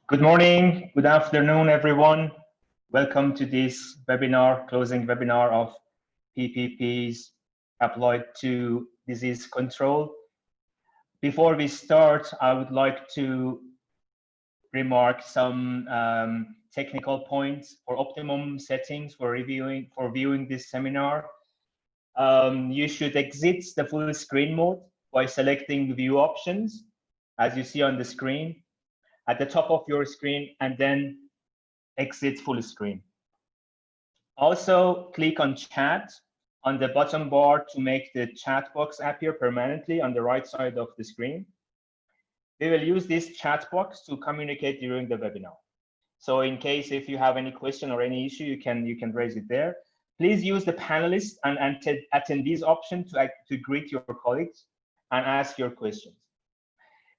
Good morning, good afternoon, everyone. Welcome to this webinar, closing webinar of PPPs applied to disease control. Before we start, I would like to remark some technical points for optimum settings for viewing this seminar. You should exit the full screen mode by selecting view options, as you see on the screen, at the top of your screen, and then exit full screen. Also, click on chat on the bottom bar to make the chat box appear permanently on the right side of the screen. We will use this chat box to communicate during the webinar. So in case if you have any question or any issue, you can raise it there. Please use the panelists and attendees option to greet your colleagues and ask your questions.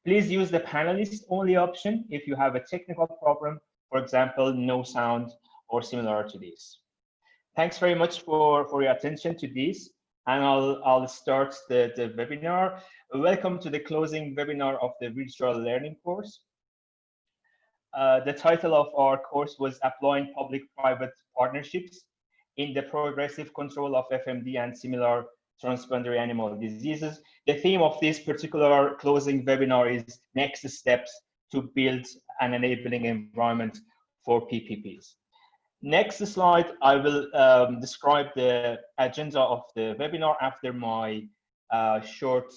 Please use the panelist only option if you have a technical problem, for example, no sound or similar to this. Thanks very much for your attention to this, and I'll start the webinar. Welcome to the closing webinar of the virtual learning course. The title of our course was Applying Public-Private Partnerships in the Progressive Control of FMD and Similar Transboundary Animal Diseases. The theme of this particular closing webinar is next steps to build an enabling environment for PPPs. Next slide, I will describe the agenda of the webinar. After my short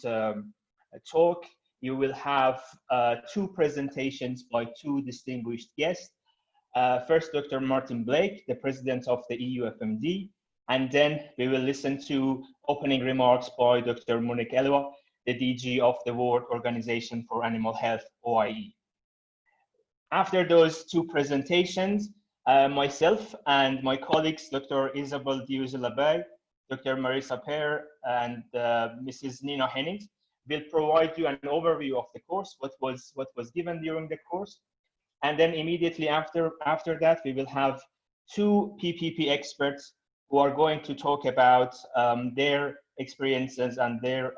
talk, you will have two presentations by two distinguished guests. First, Dr. Martin Blake, the president of the EuFMD, and then we will listen to opening remarks by Dr. Monique Eloit, the DG of the World Organization for Animal Health, OIE. After those two presentations, myself and my colleagues, Dr. Isabel Diuzelabay, Dr. Marisa Per, and Mrs. Nina Henning, will provide you an overview of the course, what was given during the course. And then immediately after that, we will have two PPP experts who are going to talk about their experiences and their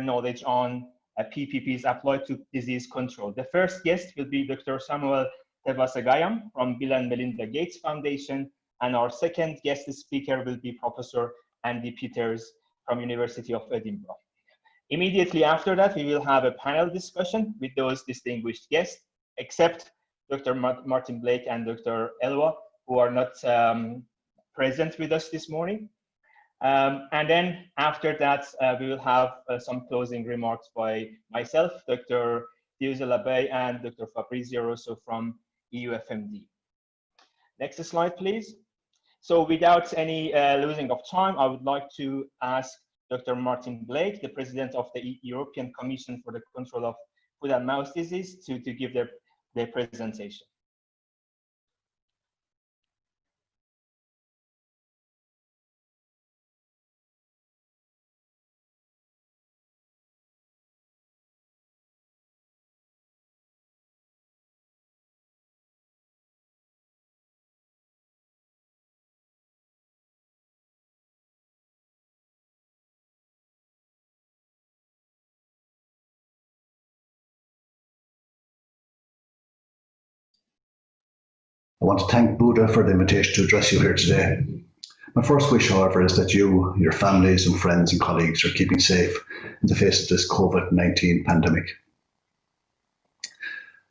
knowledge on PPPs applied to disease control. The first guest will be Dr. Samuel Thevasagayam from Bill and Melinda Gates Foundation, and our second guest speaker will be Professor Andy Peters from University of Edinburgh. Immediately after that, we will have a panel discussion with those distinguished guests, except Dr. Martin Blake and Dr. Eloit, who are not present with us this morning. And then after that, we will have some closing remarks by myself, Dr. Diuzelabay, and Dr. Fabrizio Rosso from EuFMD. Next slide, please. So without any losing of time, I would like to ask Dr. Martin Blake, the president of the European Commission for the Control of Foot and Mouth Disease, to give their presentation. I want to thank Buddha for the invitation to address you here today. My first wish, however, is that you, your families and friends and colleagues are keeping safe in the face of this COVID-19 pandemic.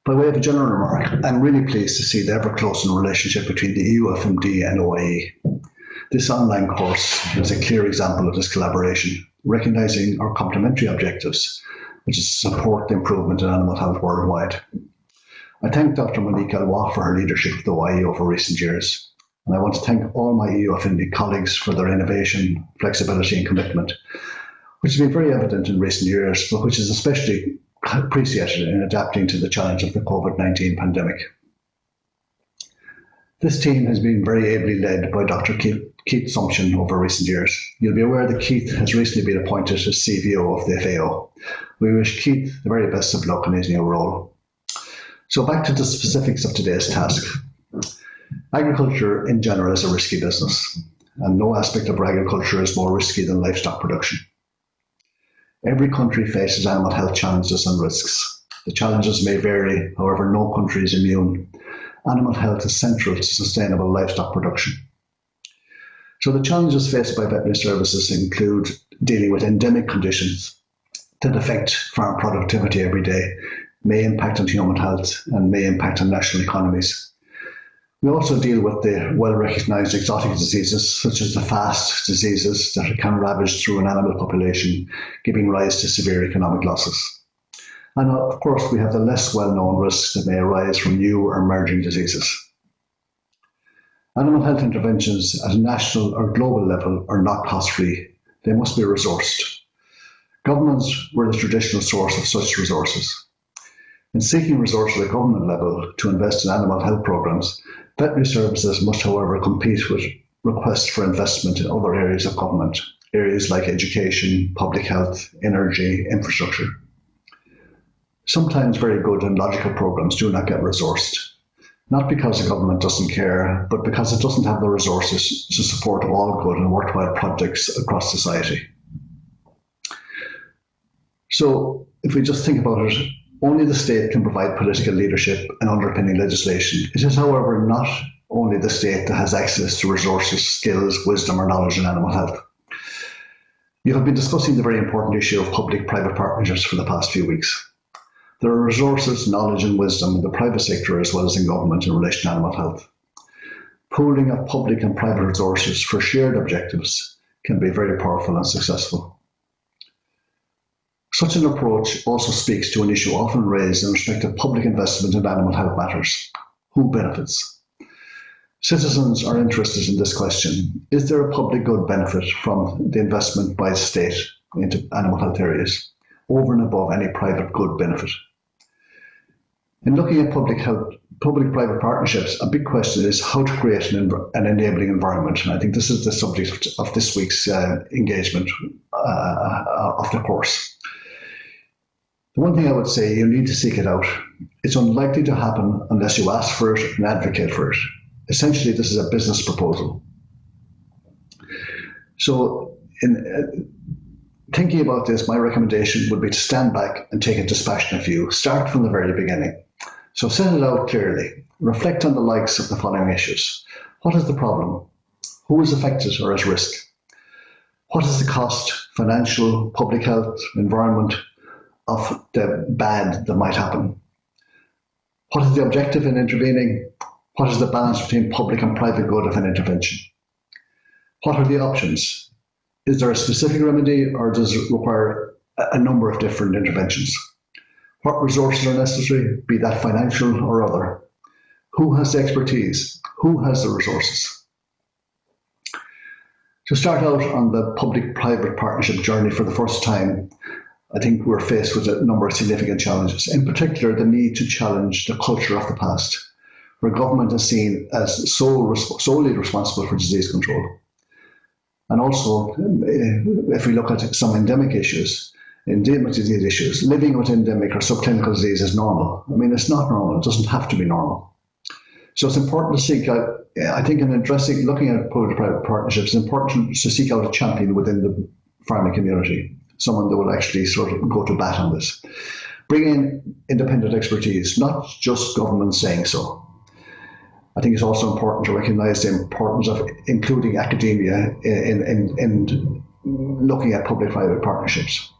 By way of a general remark, I'm really pleased to see the ever-closer relationship between the EuFMD and OIE. This online course is a clear example of this collaboration, recognising our complementary objectives, which is to support the improvement in animal health worldwide. I thank Dr. Monique Eloit for her leadership of the OIE over recent years, and I want to thank all my EuFMD colleagues for their innovation, flexibility and commitment, which has been very evident in recent years, but which is especially appreciated in adapting to the challenge of the COVID-19 pandemic. This team has been very ably led by Dr. Keith Sumption over recent years. You'll be aware that Keith has recently been appointed as CVO of the FAO. We wish Keith the very best of luck in his new role. So back to the specifics of today's task. Agriculture in general is a risky business, and no aspect of agriculture is more risky than livestock production. Every country faces animal health challenges and risks. The challenges may vary, however, no country is immune. Animal health is central to sustainable livestock production. So the challenges faced by veterinary services include dealing with endemic conditions that affect farm productivity every day, may impact on human health, and may impact on national economies. We also deal with the well-recognised exotic diseases, such as the FAST diseases that can ravage through an animal population, giving rise to severe economic losses. And of course, we have the less well-known risks that may arise from new or emerging diseases. Animal health interventions at a national or global level are not cost-free. They must be resourced. Governments were the traditional source of such resources. In seeking resources at government level to invest in animal health programs, veterinary services must, however, compete with requests for investment in other areas of government, areas like education, public health, energy, infrastructure. Sometimes very good and logical programs do not get resourced, not because the government doesn't care, but because it doesn't have the resources to support all good and worthwhile projects across society. So if we just think about it, only the state can provide political leadership and underpinning legislation. It is, however, not only the state that has access to resources, skills, wisdom, or knowledge in animal health. You have been discussing the very important issue of public-private partnerships for the past few weeks. There are resources, knowledge, and wisdom in the private sector as well as in government in relation to animal health. Pooling of public and private resources for shared objectives can be very powerful and successful. Such an approach also speaks to an issue often raised in respect of public investment in animal health matters. Who benefits? Citizens are interested in this question. Is there a public good benefit from the investment by the state into animal health areas over and above any private good benefit? In looking at public-private partnerships, a big question is how to create an enabling environment. And I think this is the subject of this week's engagement of the course. The one thing I would say, you need to seek it out. It's unlikely to happen unless you ask for it and advocate for it. Essentially, this is a business proposal. So in thinking about this, my recommendation would be to stand back and take a dispassionate view. Start from the very beginning. So set it out clearly. Reflect on the likes of the following issues. What is the problem? Who is affected or at risk? What is the cost, financial, public health, environment, of the bad that might happen? What is the objective in intervening? What is the balance between public and private good of an intervention? What are the options? Is there a specific remedy or does it require a number of different interventions? What resources are necessary, be that financial or other? Who has the expertise? Who has the resources? To start out on the public-private partnership journey for the first time, I think we're faced with a number of significant challenges, in particular the need to challenge the culture of the past, where government is seen as solely responsible for disease control. And also, if we look at some endemic issues, endemic disease issues, living with endemic or subclinical disease is normal. I mean, it's not normal, it doesn't have to be normal. So it's important to seek out, I think in addressing, looking at public-private partnerships, it's important to seek out a champion within the farming community, someone that will actually sort of go to bat on this. Bring in independent expertise, not just government saying so. I think it's also important to recognise the importance of including academia in looking at public-private partnerships.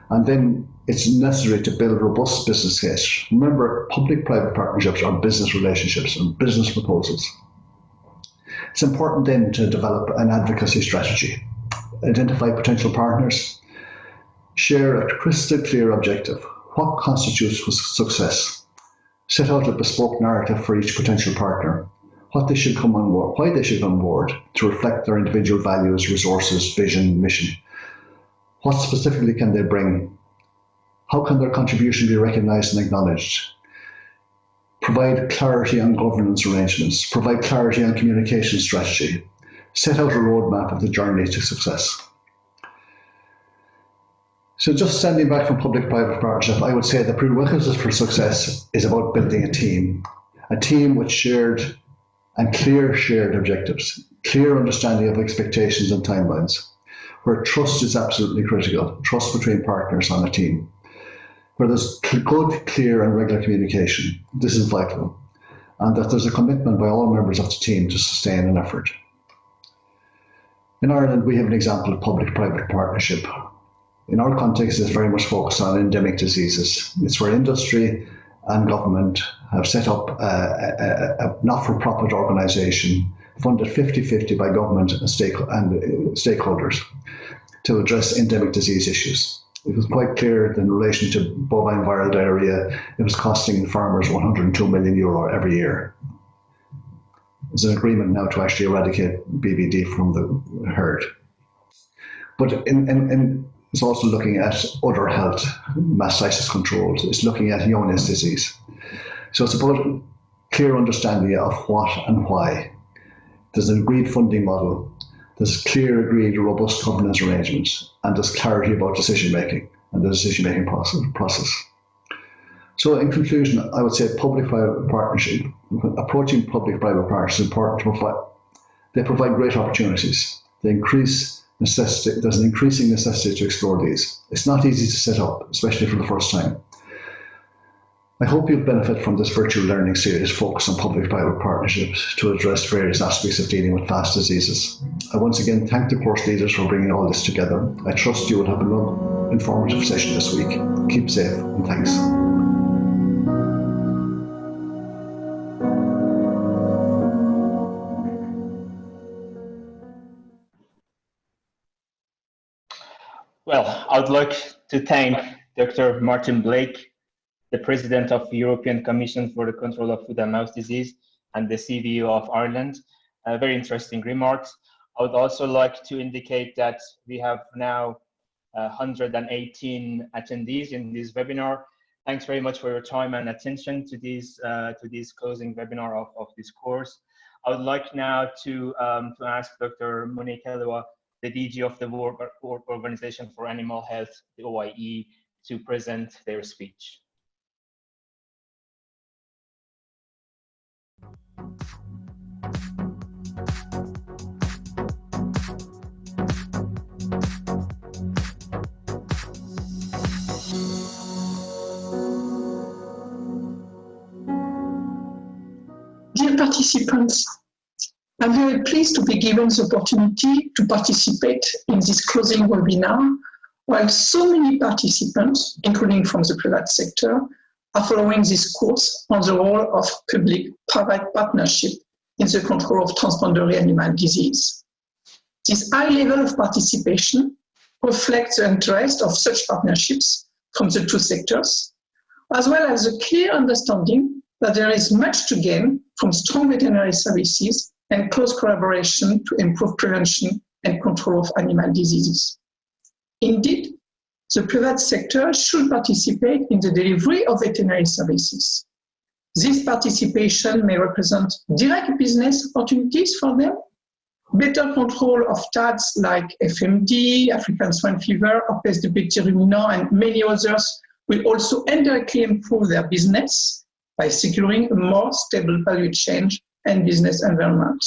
And then it's necessary to build a robust business case. Remember, public-private partnerships are business relationships and business proposals. It's important then to develop an advocacy strategy, identify potential partners, share a crystal clear objective. What constitutes success? Set out a bespoke narrative for each potential partner, what they should come on board, why they should come on board, to reflect their individual values, resources, vision, mission. What specifically can they bring? How can their contribution be recognised and acknowledged? Provide clarity on governance arrangements, provide clarity on communication strategy, set out a roadmap of the journey to success. So just standing back from public-private partnership, I would say the prerequisite for success is about building a team with shared and clear shared objectives, clear understanding of expectations and timelines, where trust is absolutely critical, trust between partners on a team. where there's good, clear and regular communication. This is vital. And that there's a commitment by all members of the team to sustain an effort. In Ireland, we have an example of public-private partnership. In our context, it's very much focused on endemic diseases. It's where industry and government have set up a not-for-profit organisation funded 50-50 by government and stakeholders to address endemic disease issues. It was quite clear that in relation to bovine viral diarrhea, it was costing farmers €102 million every year. There's an agreement now to actually eradicate BVD from the herd. But it's also looking at other health, mastitis controls. It's looking at Johne's disease. So it's about clear understanding of what and why. There's an agreed funding model. There's clear, agreed, robust governance arrangements, and there's clarity about decision-making and the decision-making process. So in conclusion, I would say public-private partnership, approaching public-private partnerships is important to provide. They provide great opportunities. There's an increasing necessity to explore these. It's not easy to set up, especially for the first time. I hope you'll benefit from this virtual learning series focused on public-private partnerships to address various aspects of dealing with fast diseases. I once again thank the course leaders for bringing all this together. I trust you will have another informative session this week. Keep safe and thanks. Well, I would like to thank Dr. Martin Blake, the President of the European Commission for the Control of Foot and Mouth Disease and the CVO of Ireland. Very interesting remarks. I would also like to indicate that we have now 118 attendees in this webinar. Thanks very much for your time and attention to this closing webinar of this course. I would like now to ask Dr. Monique Eloit, the DG of the World Organization for Animal Health, the OIE, to present their speech. Dear participants, I'm very pleased to be given the opportunity to participate in this closing webinar, while so many participants, including from the private sector, are following this course on the role of public-private partnership in the control of transboundary animal disease. This high level of participation reflects the interest of such partnerships from the two sectors, as well as a clear understanding that there is much to gain from strong veterinary services and close collaboration to improve prevention and control of animal diseases. Indeed, the private sector should participate in the delivery of veterinary services. This participation may represent direct business opportunities for them, better control of TADs like EuFMD, African swine fever, herpes de petit ruminant, and many others will also indirectly improve their business by securing a more stable value chain and business environment.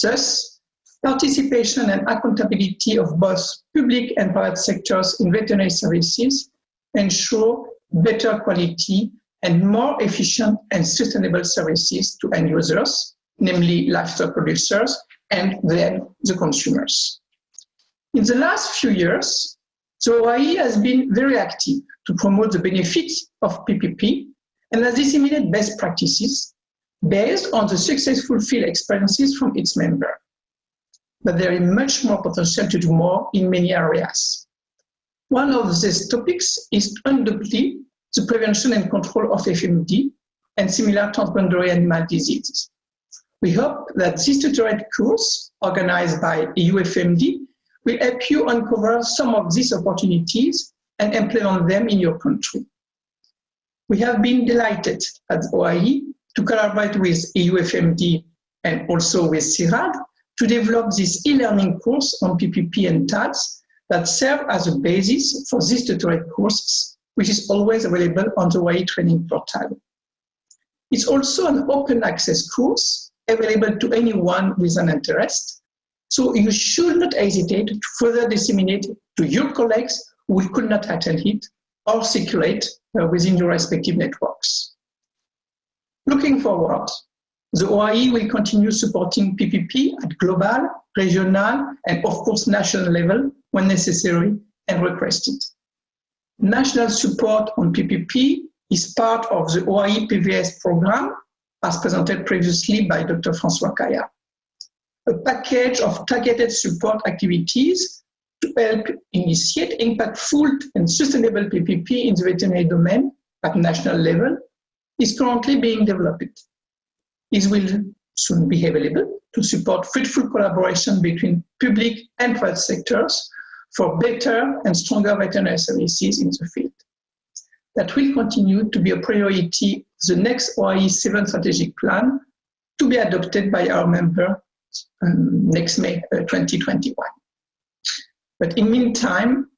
Thus, participation and accountability of both public and private sectors in veterinary services ensure better quality and more efficient and sustainable services to end users, namely livestock producers, and then the consumers. In the last few years, the OIE has been very active to promote the benefits of PPP and has disseminated best practices based on the successful field experiences from its members. But there is much more potential to do more in many areas. One of these topics is undoubtedly the prevention and control of FMD and similar transboundary animal diseases. We hope that this tutorial course organized by EuFMD will help you uncover some of these opportunities and implement them in your country. We have been delighted at OIE to collaborate with EuFMD and also with CIRAD to develop this e-learning course on PPP and TADs that serve as a basis for these tutorial courses, which is always available on the OIE training portal. It's also an open access course available to anyone with an interest, so you should not hesitate to further disseminate to your colleagues who could not attend it or circulate within your respective networks. Looking forward, the OIE will continue supporting PPP at global, regional, and of course national level when necessary and requested. National support on PPP is part of the OIE PVS program, as presented previously by Dr. François Kaya. A package of targeted support activities to help initiate impactful and sustainable PPP in the veterinary domain at national level is currently being developed. This will soon be available to support fruitful collaboration between public and private sectors for better and stronger veterinary services in the field. That will continue to be a priority of the next OIE 7 strategic plan to be adopted by our member next May 2021. But in the meantime,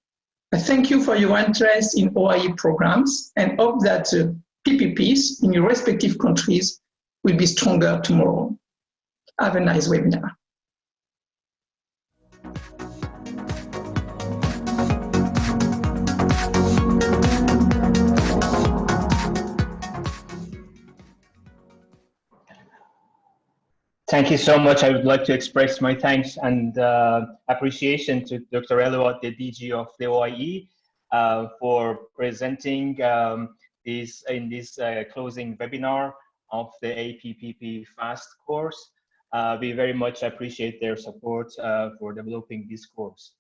I thank you for your interest in OIE programs and hope that the PPPs in your respective countries will be stronger tomorrow. Have a nice webinar. Thank you so much. I would like to express my thanks and appreciation to Dr. Eloit, the DG of the OIE, for presenting this closing webinar of the APPP-FAST course. We very much appreciate their support for developing this course.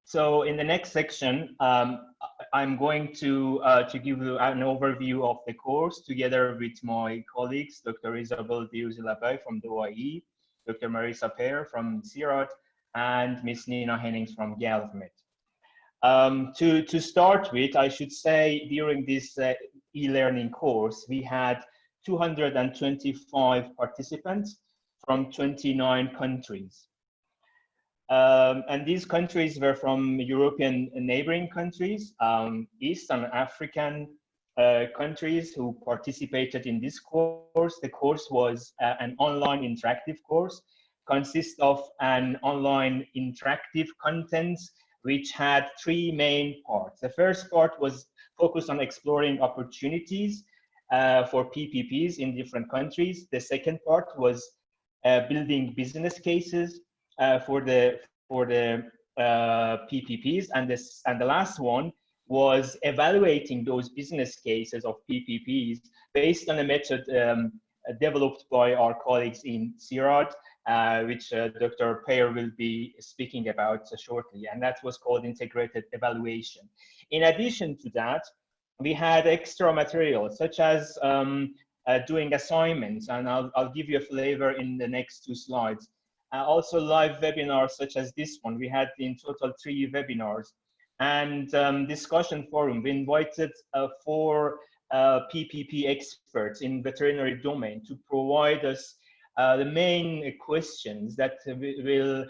So in the next section, I'm going to give you an overview of the course together with my colleagues, Dr. Isabelle Diuzi-Labai from the OIE, Dr. Marisa Pear from CIRAD, and Ms. Nina Hennings from GALVmed. To start with, I should say during this e-learning course, we had 225 participants from 29 countries. And these countries were from European neighboring countries, Eastern African countries who participated in this course. The course was an online interactive course, consists of an online interactive content which had three main parts. The first part was focused on exploring opportunities for PPPs in different countries. The second part was building business cases for the PPPs, and the last one was evaluating those business cases of PPPs based on a method developed by our colleagues in CIRAD, which Dr. Pear will be speaking about shortly, and that was called integrated evaluation. In addition to that, we had extra material such as doing assignments, and I'll give you a flavor in the next two slides. Also live webinars such as this one. We had in total 3 webinars, and discussion forum. We invited 4 PPP experts in veterinary domain to provide us the main questions that will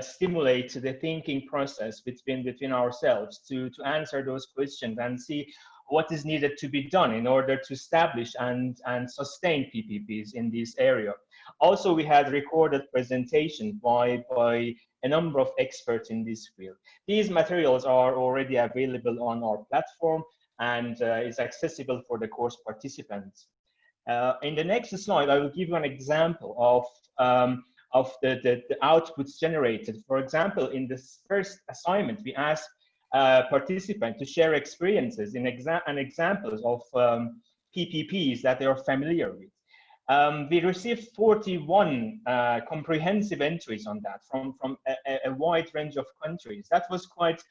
stimulate the thinking process between ourselves to answer those questions and see what is needed to be done in order to establish and sustain PPPs in this area. Also, we had recorded presentations by a number of experts in this field. These materials are already available on our platform and is accessible for the course participants. In the next slide, I will give you an example of the outputs generated. For example, in this first assignment, we asked participants to share experiences and examples of PPPs that they are familiar with. We received 41 comprehensive entries on that from a wide range of countries. That was quite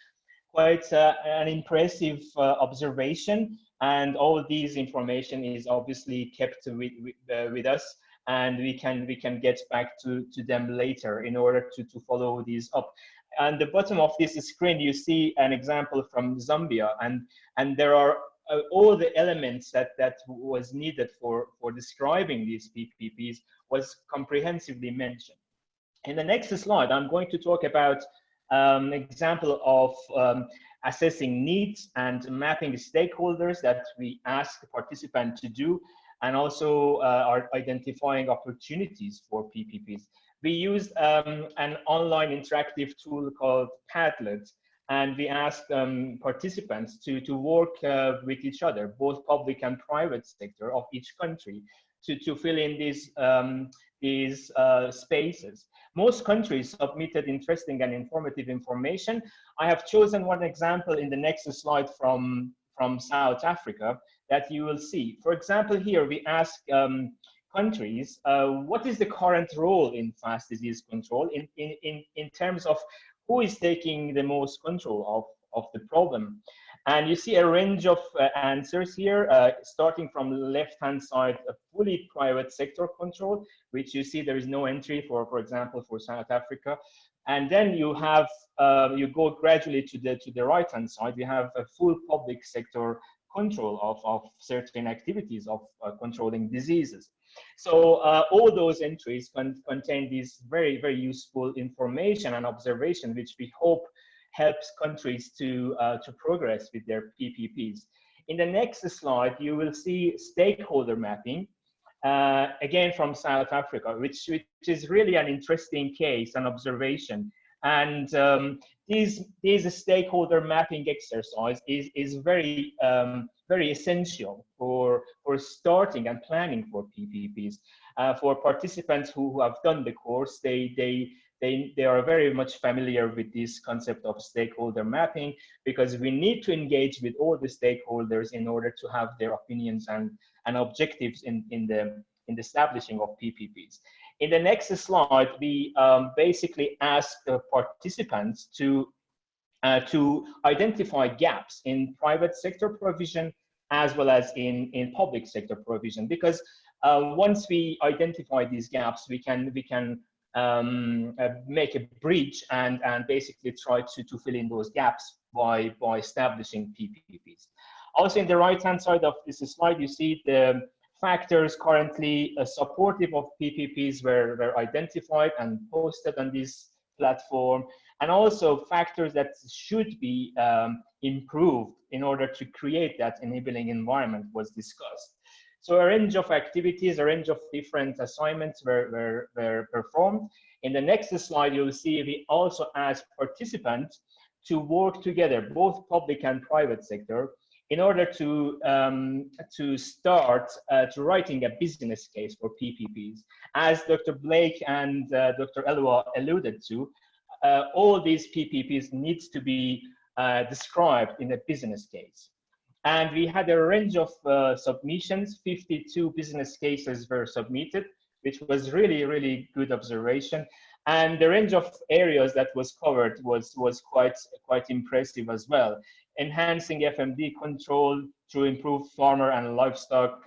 an impressive observation, and all these information is obviously kept with us, and we can get back to them later in order to follow these up. And the bottom of this screen, you see an example from Zambia, and there are all the elements that was needed for describing these PPPs was comprehensively mentioned. In the next slide, I'm going to talk about an example of assessing needs and mapping stakeholders that we ask the participant to do, and also are identifying opportunities for PPPs. We used an online interactive tool called Padlet, And we asked participants to work with each other, both public and private sector of each country, to fill in these spaces. Most countries submitted interesting and informative information. I have chosen one example in the next slide from South Africa that you will see. For example, here we ask countries, what is the current role in fast disease control in terms of who is taking the most control of the problem? And you see a range of answers here, starting from the left-hand side, a fully private sector control, which you see there is no entry for example, for South Africa. And then you have, you go gradually to the right-hand side, you have a full public sector control of certain activities of controlling diseases. So all those entries contain these very, very useful information and observation, which we hope helps countries to progress with their PPPs. In the next slide, you will see stakeholder mapping, again from South Africa, which is really an interesting case and observation. And these stakeholder mapping exercise is very very essential for starting and planning for PPPs. For participants who have done the course, they are very much familiar with this concept of stakeholder mapping, because we need to engage with all the stakeholders in order to have their opinions and objectives in the establishing of PPPs. In the next slide, we basically ask the participants to identify gaps in private sector provision as well as in public sector provision, because once we identify these gaps, we can make a bridge and basically try to fill in those gaps by establishing PPPs. Also, in the right-hand side of this slide, you see the factors currently supportive of PPPs were identified and posted on this platform, and also factors that should be improved in order to create that enabling environment was discussed. So a range of activities, a range of different assignments were performed. In the next slide, you'll see we also asked participants to work together, both public and private sector, in order to start to writing a business case for PPPs. As Dr. Blake and Dr. Eloit alluded to, all these PPPs needs to be described in a business case. And we had a range of submissions. 52 business cases were submitted, which was really, really good observation. And the range of areas that was covered was quite impressive as well. Enhancing FMD control through improved farmer and livestock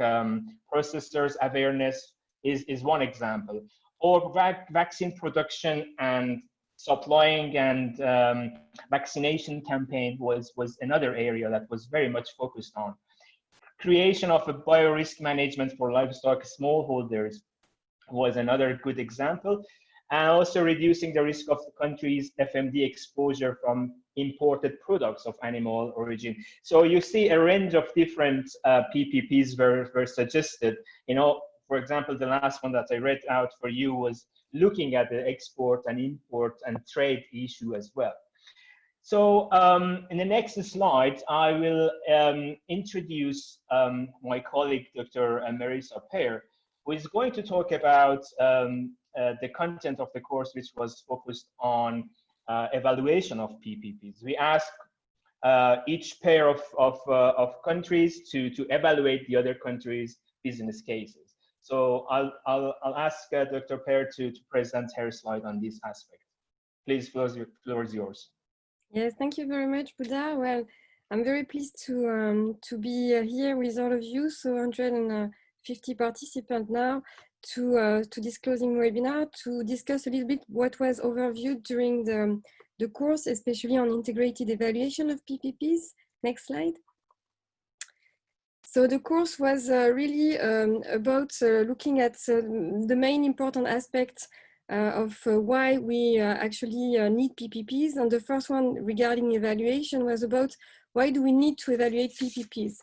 processors awareness is one example. Or vaccine production and supplying and vaccination campaign was another area that was very much focused on. Creation of a biorisk management for livestock smallholders was another good example. And also reducing the risk of the country's FMD exposure from imported products of animal origin. So you see a range of different PPPs were suggested. You know, for example, the last one that I read out for you was looking at the export and import and trade issue as well. So in the next slide, I will introduce my colleague, Dr. Marisa Pear, who is going to talk about the content of the course, which was focused on evaluation of PPPs. We asked each pair of countries to evaluate the other countries' business cases. So I'll ask Dr. Pear to present her slide on this aspect. Please, floor is yours. Yes, thank you very much, Buddha. Well, I'm very pleased to be here with all of you. So 150 participants now to this closing webinar to discuss a little bit what was overviewed during the course, especially on integrated evaluation of PPPs. Next slide. So the course was really about looking at the main important aspects of why we actually need PPPs. And the first one regarding evaluation was about why do we need to evaluate PPPs?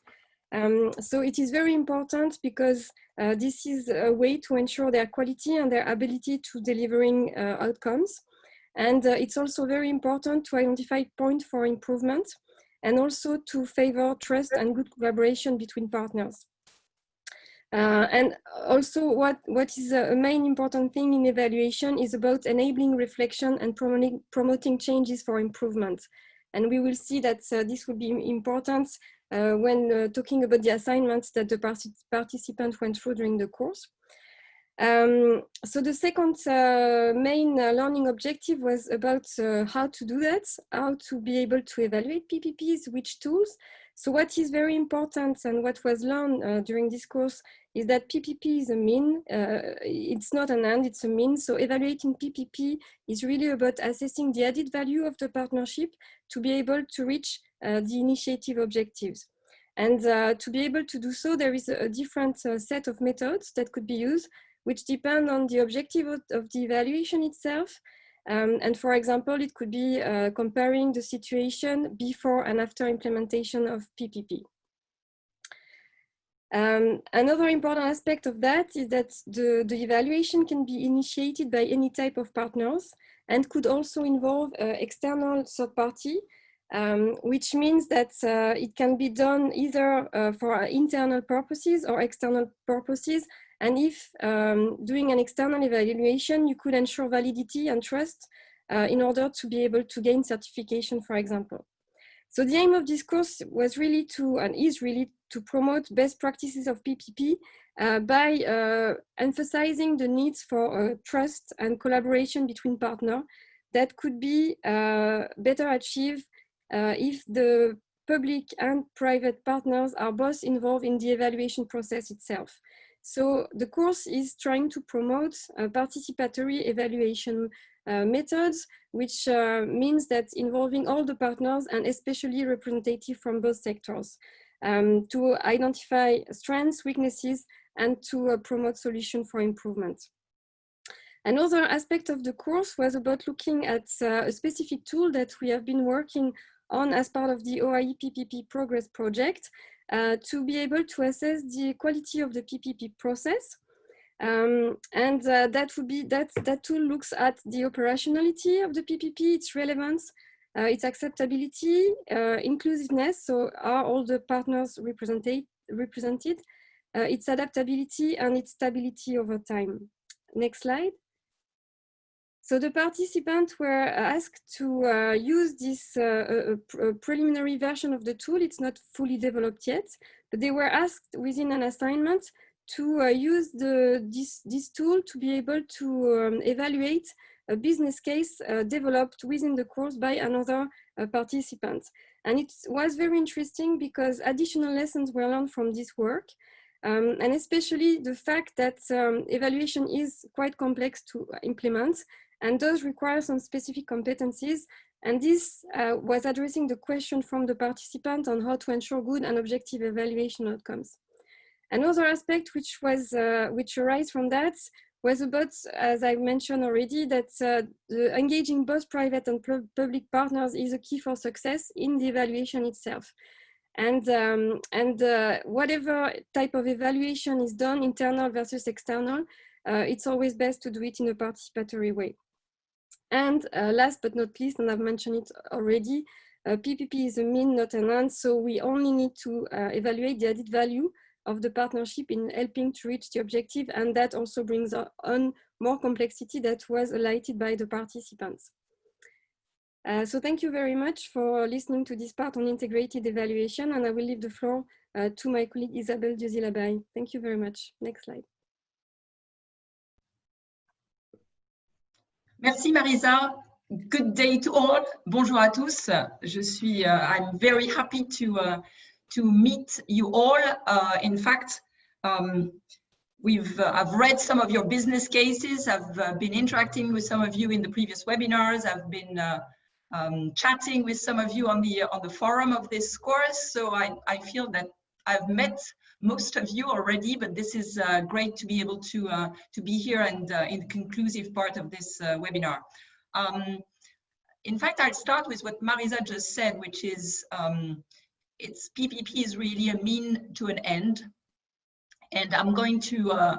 So it is very important because this is a way to ensure their quality and their ability to delivering outcomes. And it's also very important to identify points for improvement and also to favor trust and good collaboration between partners. And also what is a main important thing in evaluation is about enabling reflection and promoting changes for improvement. And we will see that this will be important when talking about the assignments that the participant went through during the course. So the second main learning objective was about how to do that, how to be able to evaluate PPPs, which tools. So what is very important and what was learned during this course is that PPP is a mean, it's not an end, it's a mean. So evaluating PPP is really about assessing the added value of the partnership to be able to reach the initiative objectives. And to be able to do so, there is a different set of methods that could be used, which depend on the objective of the evaluation itself. And for example, it could be comparing the situation before and after implementation of PPP. Another important aspect of that is that the evaluation can be initiated by any type of partners and could also involve external third party, which means that it can be done either for internal purposes or external purposes. And if doing an external evaluation, you could ensure validity and trust in order to be able to gain certification, for example. So the aim of this course was really to, and is really to promote best practices of PPP by emphasizing the needs for trust and collaboration between partners that could be better achieved if the public and private partners are both involved in the evaluation process itself. So the course is trying to promote participatory evaluation methods, which means that involving all the partners and especially representative from both sectors to identify strengths, weaknesses, and to promote solutions for improvement. Another aspect of the course was about looking at a specific tool that we have been working on as part of the OIE PPP Progress project to be able to assess the quality of the PPP process. That tool looks at the operationality of the PPP, its relevance, its acceptability, inclusiveness, so are all the partners represented, its adaptability and its stability over time. Next slide. So the participants were asked to use this preliminary version of the tool. It's not fully developed yet, but they were asked within an assignment to use this tool to be able to evaluate a business case developed within the course by another participant. And it was very interesting because additional lessons were learned from this work. And especially the fact that evaluation is quite complex to implement and does require some specific competencies. And this was addressing the question from the participant on how to ensure good and objective evaluation outcomes. Another aspect which arose from that was about, as I mentioned already, that engaging both private and public partners is a key for success in the evaluation itself. And whatever type of evaluation is done, internal versus external, it's always best to do it in a participatory way. And last but not least, and I've mentioned it already, PPP is a mean, not an end, so we only need to evaluate the added value of the partnership in helping to reach the objective, and that also brings on more complexity that was highlighted by the participants. So thank you very much for listening to this part on integrated evaluation, and I will leave the floor to my colleague Isabelle Dieuzy-Labaille. Thank you very much. Next slide. Merci Marisa. Good day to all. Bonjour à tous. I'm very happy to meet you all. In fact, I've read some of your business cases. I've been interacting with some of you in the previous webinars. I've been chatting with some of you on the forum of this course. So I feel that I've met most of you already, but this is great to be able to be here and in the conclusive part of this webinar. In fact, I'll start with what Marisa just said, which is PPP is really a mean to an end. And I'm going to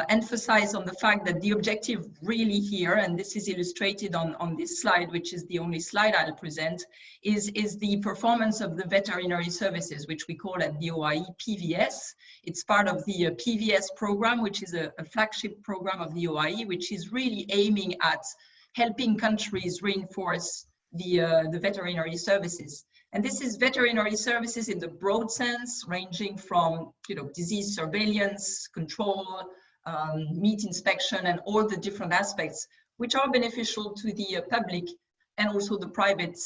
emphasize on the fact that the objective really here, and this is illustrated on this slide, which is the only slide I'll present, is the performance of the veterinary services, which we call at the OIE PVS. It's part of the PVS program, which is a flagship program of the OIE, which is really aiming at helping countries reinforce the veterinary services. And this is veterinary services in the broad sense, ranging from disease surveillance, control, meat inspection, and all the different aspects which are beneficial to the public and also the private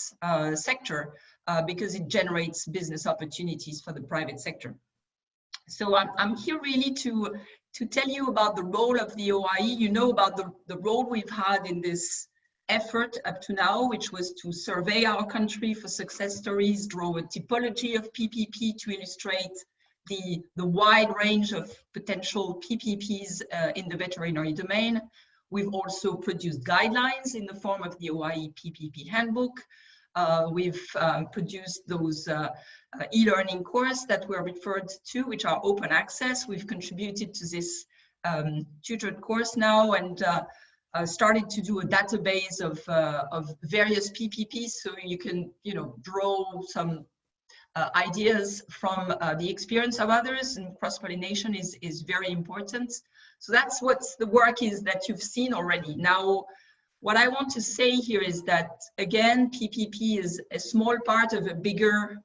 sector, because it generates business opportunities for the private sector. So I'm here really to tell you about the role of the OIE. You know about the role we've had in this effort up to now, which was to survey our country for success stories, draw a typology of PPP to illustrate the wide range of potential PPPs in the veterinary domain. We've also produced guidelines in the form of the OIE PPP handbook. We've produced those e-learning courses that were referred to, which are open access. We've contributed to this tutored course now, and started to do a database of various PPPs, so you can draw some ideas from the experience of others, and cross-pollination is very important. So that's what the work is that you've seen already. Now, what I want to say here is that, again, PPP is a small part of a bigger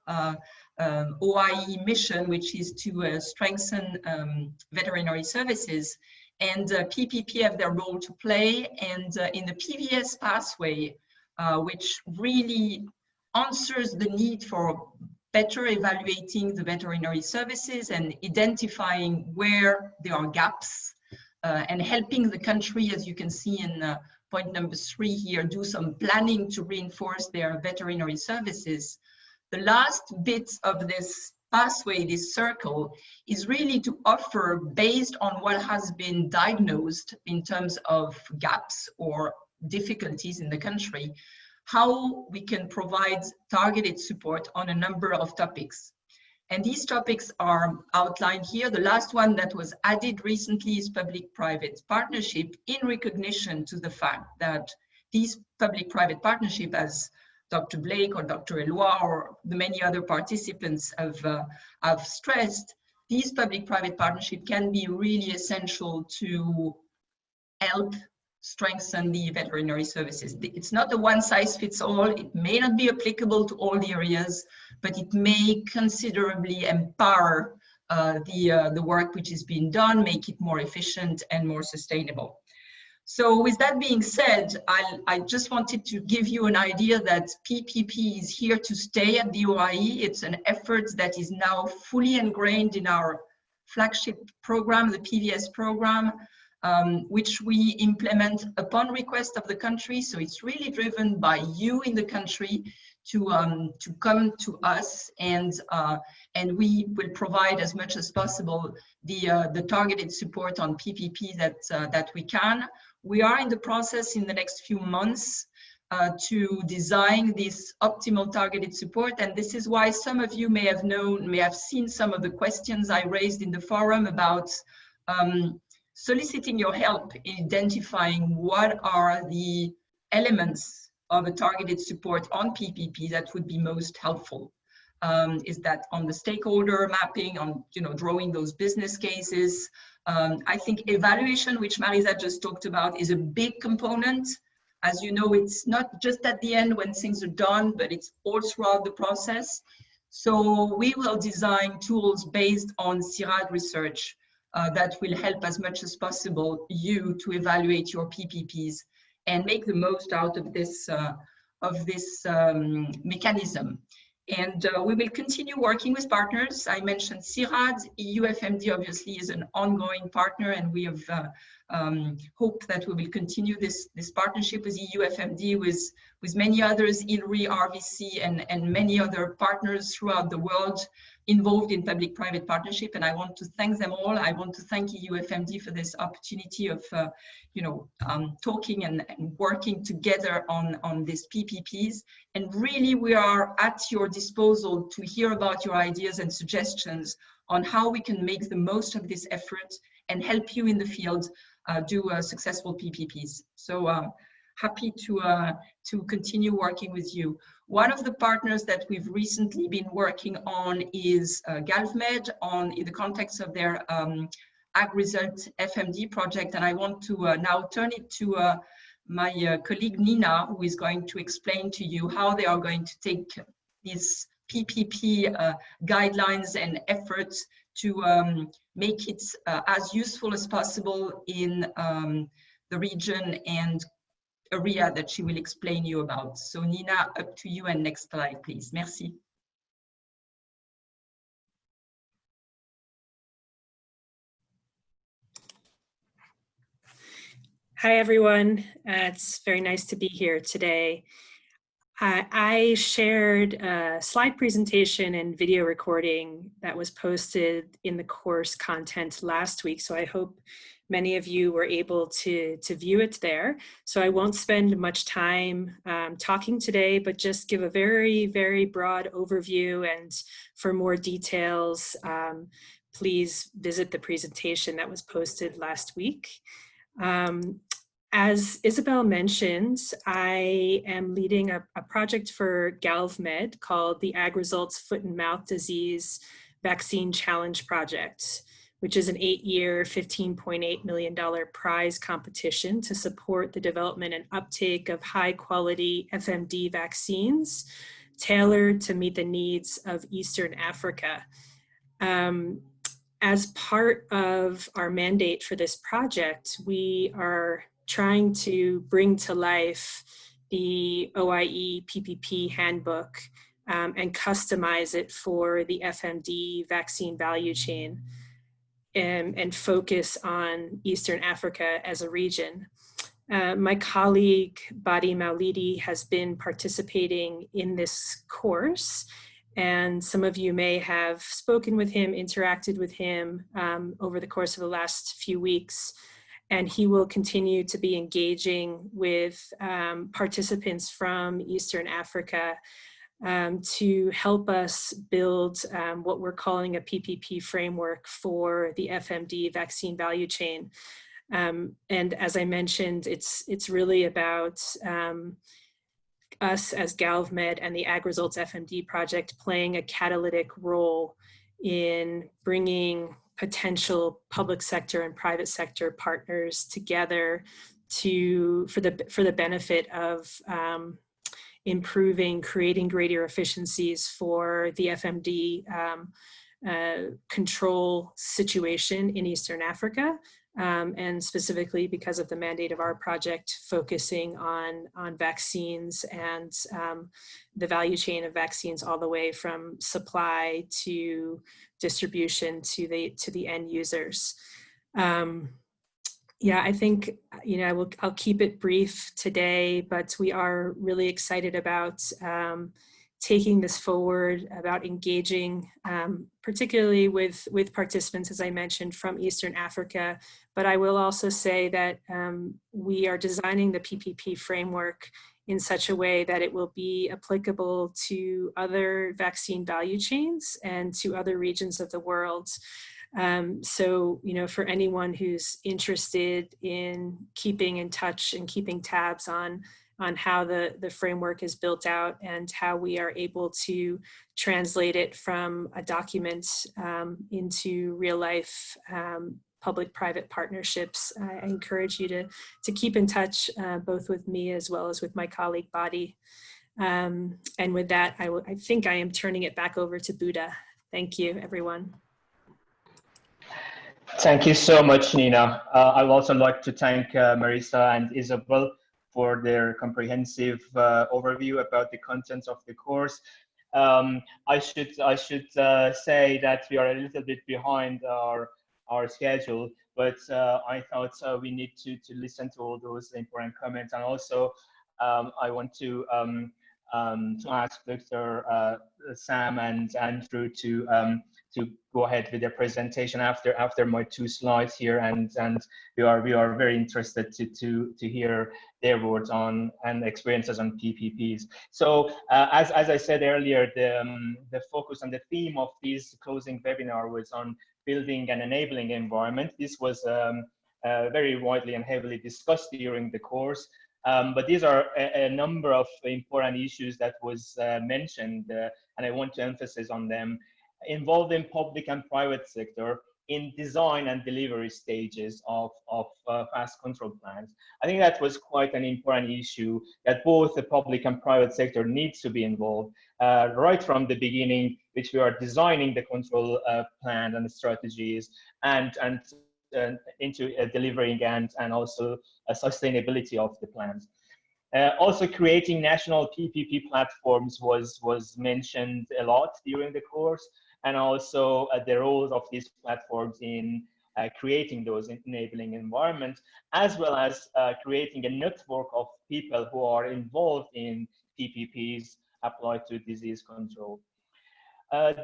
OIE mission, which is to strengthen veterinary services. And PPP have their role to play. And in the PVS pathway, which really answers the need for better evaluating the veterinary services and identifying where there are gaps, and helping the country, as you can see in point number 3 here, do some planning to reinforce their veterinary services. The last bit of this pathway, this circle, is really to offer, based on what has been diagnosed in terms of gaps or difficulties in the country, how we can provide targeted support on a number of topics. And these topics are outlined here. The last one that was added recently is public-private partnership, in recognition to the fact that these public-private partnership, as Dr. Blake or Dr. Eloit or the many other participants have stressed, these public-private partnership can be really essential to help strengthen the veterinary services. It's not a one-size-fits-all. It may not be applicable to all the areas, but it may considerably empower the work which is being done, make it more efficient and more sustainable. So with that being said, I just wanted to give you an idea that PPP is here to stay at the OIE. It's an effort that is now fully ingrained in our flagship program, the PVS program, which we implement upon request of the country. So it's really driven by you in the country to come to us, and we will provide as much as possible the targeted support on PPP that we can. We are in the process in the next few months to design this optimal targeted support, and this is why some of you may have seen some of the questions I raised in the forum about soliciting your help in identifying what are the elements of a targeted support on PPP that would be most helpful. Is that on the stakeholder mapping, on drawing those business cases? I think evaluation, which Marisa just talked about, is a big component. As you know, it's not just at the end when things are done, but it's all throughout the process. So we will design tools based on CIRAD research that will help as much as possible you to evaluate your PPPs and make the most out of this mechanism. And we will continue working with partners. I mentioned CIRAD. EuFMD obviously is an ongoing partner, and we have hope that we will continue this partnership with EuFMD, with many others, ILRI, RVC, and many other partners throughout the world involved in public-private partnership. And I want to thank them all. I want to thank EuFMD for this opportunity of talking and working together on these PPPs. And really, we are at your disposal to hear about your ideas and suggestions on how we can make the most of this effort and help you in the field do successful PPPs. So happy to continue working with you. One of the partners that we've recently been working on is GALVmed in the context of their AgResult FMD project, and I want to now turn it to my colleague Nina, who is going to explain to you how they are going to take these PPP guidelines and efforts to make it as useful as possible in the region and area that she will explain you about. So Nina, up to you, and next slide, please. Merci. Hi, everyone. It's very nice to be here today. I shared a slide presentation and video recording that was posted in the course content last week, so I hope many of you were able to view it there. So I won't spend much time talking today, but just give a very, very broad overview, and for more details, please visit the presentation that was posted last week. As Isabel mentioned, I am leading a project for GALVmed called the Ag Results Foot and Mouth Disease Vaccine Challenge Project, which is an 8-year, $15.8 million prize competition to support the development and uptake of high-quality FMD vaccines tailored to meet the needs of Eastern Africa. As part of our mandate for this project, we are trying to bring to life the OIE PPP handbook and customize it for the FMD vaccine value chain and focus on Eastern Africa as a region. My colleague Badi Maulidi has been participating in this course, and some of you may have spoken with him, interacted with him over the course of the last few weeks. And he will continue to be engaging with participants from Eastern Africa to help us build what we're calling a PPP framework for the FMD vaccine value chain. And as I mentioned, it's really about us as GALVmed and the AgResults FMD project playing a catalytic role in bringing potential public sector and private sector partners together for the benefit of creating greater efficiencies for the FMD control situation in Eastern Africa, and specifically because of the mandate of our project focusing on vaccines and the value chain of vaccines all the way from supply to distribution to the end users. Yeah, I think, I'll keep it brief today, but we are really excited about taking this forward, about engaging, particularly with participants, as I mentioned, from Eastern Africa. But I will also say that we are designing the PPP framework in such a way that it will be applicable to other vaccine value chains and to other regions of the world. So, for anyone who's interested in keeping in touch and keeping tabs on how the framework is built out and how we are able to translate it from a document into real life public-private partnerships, I encourage you to keep in touch both with me as well as with my colleague Badi. And with that, I think I am turning it back over to Buddha. Thank you, everyone. Thank you so much, Nina. I would also like to thank Marisa and Isabel for their comprehensive overview about the contents of the course. I should say that we are a little bit behind our schedule, but I thought we need to listen to all those important comments, and also I want to ask Dr. Sam and Andrew to go ahead with their presentation after my 2 slides here, and we are very interested to hear their words on and experiences on PPPs. So as I said earlier, the focus and the theme of this closing webinar was on building an enabling environment. This was very widely and heavily discussed during the course. But these are a number of important issues that was mentioned, and I want to emphasize on them, involving public and private sector in design and delivery stages of FAST control plans. I think that was quite an important issue, that both the public and private sector needs to be involved right from the beginning, which we are designing the control plan and the strategies, and into delivering and also sustainability of the plans. Also, creating national PPP platforms was mentioned a lot during the course, and also the roles of these platforms in creating those enabling environments, as well as creating a network of people who are involved in PPPs applied to disease control.